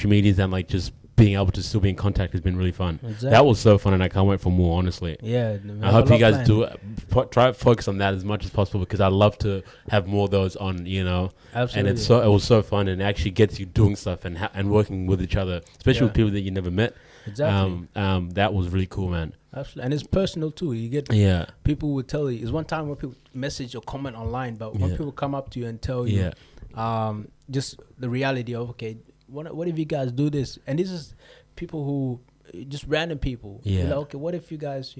medias, and like just being able to still be in contact has been really fun. Exactly. That was so fun, and I can't wait for more, honestly. I hope you guys try to focus on that as much as possible, because I love to have more of those on. Absolutely. And it was so fun, and it actually gets you doing stuff and working with each other, especially with people that you never met. Exactly. That was really cool, man. Absolutely. And it's personal too. You get people will tell you. It's one time when people message or comment online, but when people come up to you and tell you just the reality of, okay, what if you guys do this? And this is people who just random people. Like, okay, what if you guys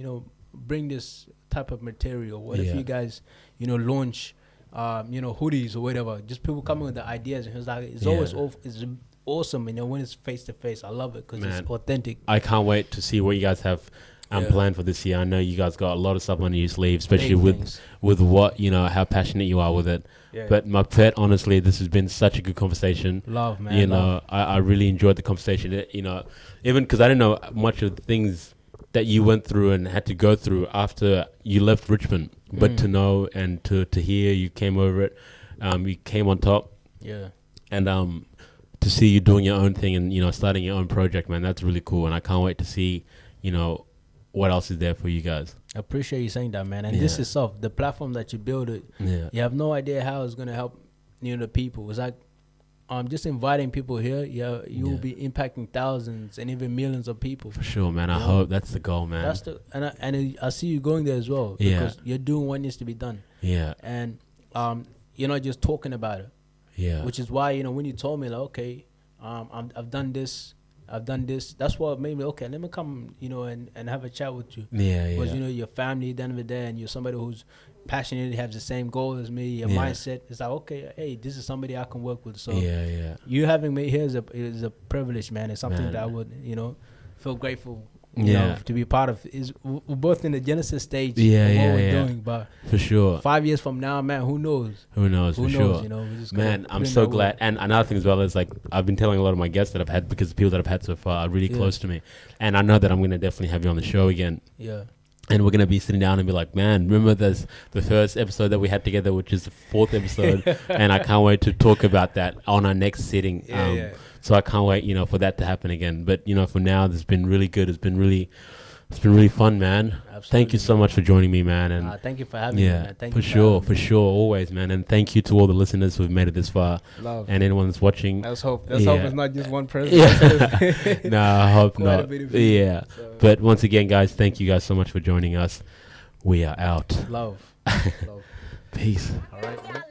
bring this type of material? What if you guys launch hoodies or whatever? Just people coming with the ideas, and it's like it's always awesome, when it's face to face. I love it because it's authentic. I can't wait to see what you guys have planned for this year. I know you guys got a lot of stuff on your sleeve, especially with what how passionate you are with it. But Mapet, honestly, this has been such a good conversation. Love, man. I really enjoyed the conversation. Even because I didn't know much of the things that you went through and had to go through after you left Richmond, but to know and to hear you came over it, you came on top. Yeah. And to see you doing your own thing and, you know, starting your own project, man, that's really cool. And I can't wait to see, you know, what else is there for you guys. I appreciate you saying that, man. And this is soft. The platform that you build it, you have no idea how it's gonna help, you know, the people. It's like just inviting people here. Yeah, you will be impacting thousands and even millions of people. For sure, man. I hope that's the goal, man. That's I see you going there as well, because you're doing what needs to be done. Yeah. And you're not just talking about it. Yeah. Which is why, you know, when you told me, like, okay, I've done this. That's what made me, okay, let me come, you know, and have a chat with you. Yeah, because, you know, your family at the end of the day, and you're somebody who's passionate, has the same goal as me, your mindset. It's like, okay, hey, this is somebody I can work with. So you having me here is a privilege, man. It's something that I would, you know, feel grateful, you know, to be part of. We're both in the genesis stage of what we're doing, but for sure, 5 years from now, man, who knows? Who knows? For sure, you know, man. I'm so glad. And another thing as well is, like, I've been telling a lot of my guests that I've had, because the people that I've had so far are really close to me, and I know that I'm gonna definitely have you on the show again. Yeah. And we're going to be sitting down and be like, man, remember the first episode that we had together, which is the 4th episode. And I can't wait to talk about that on our next sitting. So I can't wait, you know, for that to happen again. But, you know, for now, it's been really good. It's been really fun, man. Absolutely. Thank you so much for joining me, man. And thank you for having me, man. Thank for you sure, always, man. And thank you to all the listeners who've made it this far. Love. And anyone that's watching. Let's hope it's not just one person. No, I hope not. Yeah. So. But once again, guys, thank you guys so much for joining us. We are out. Love. Peace. All right, man.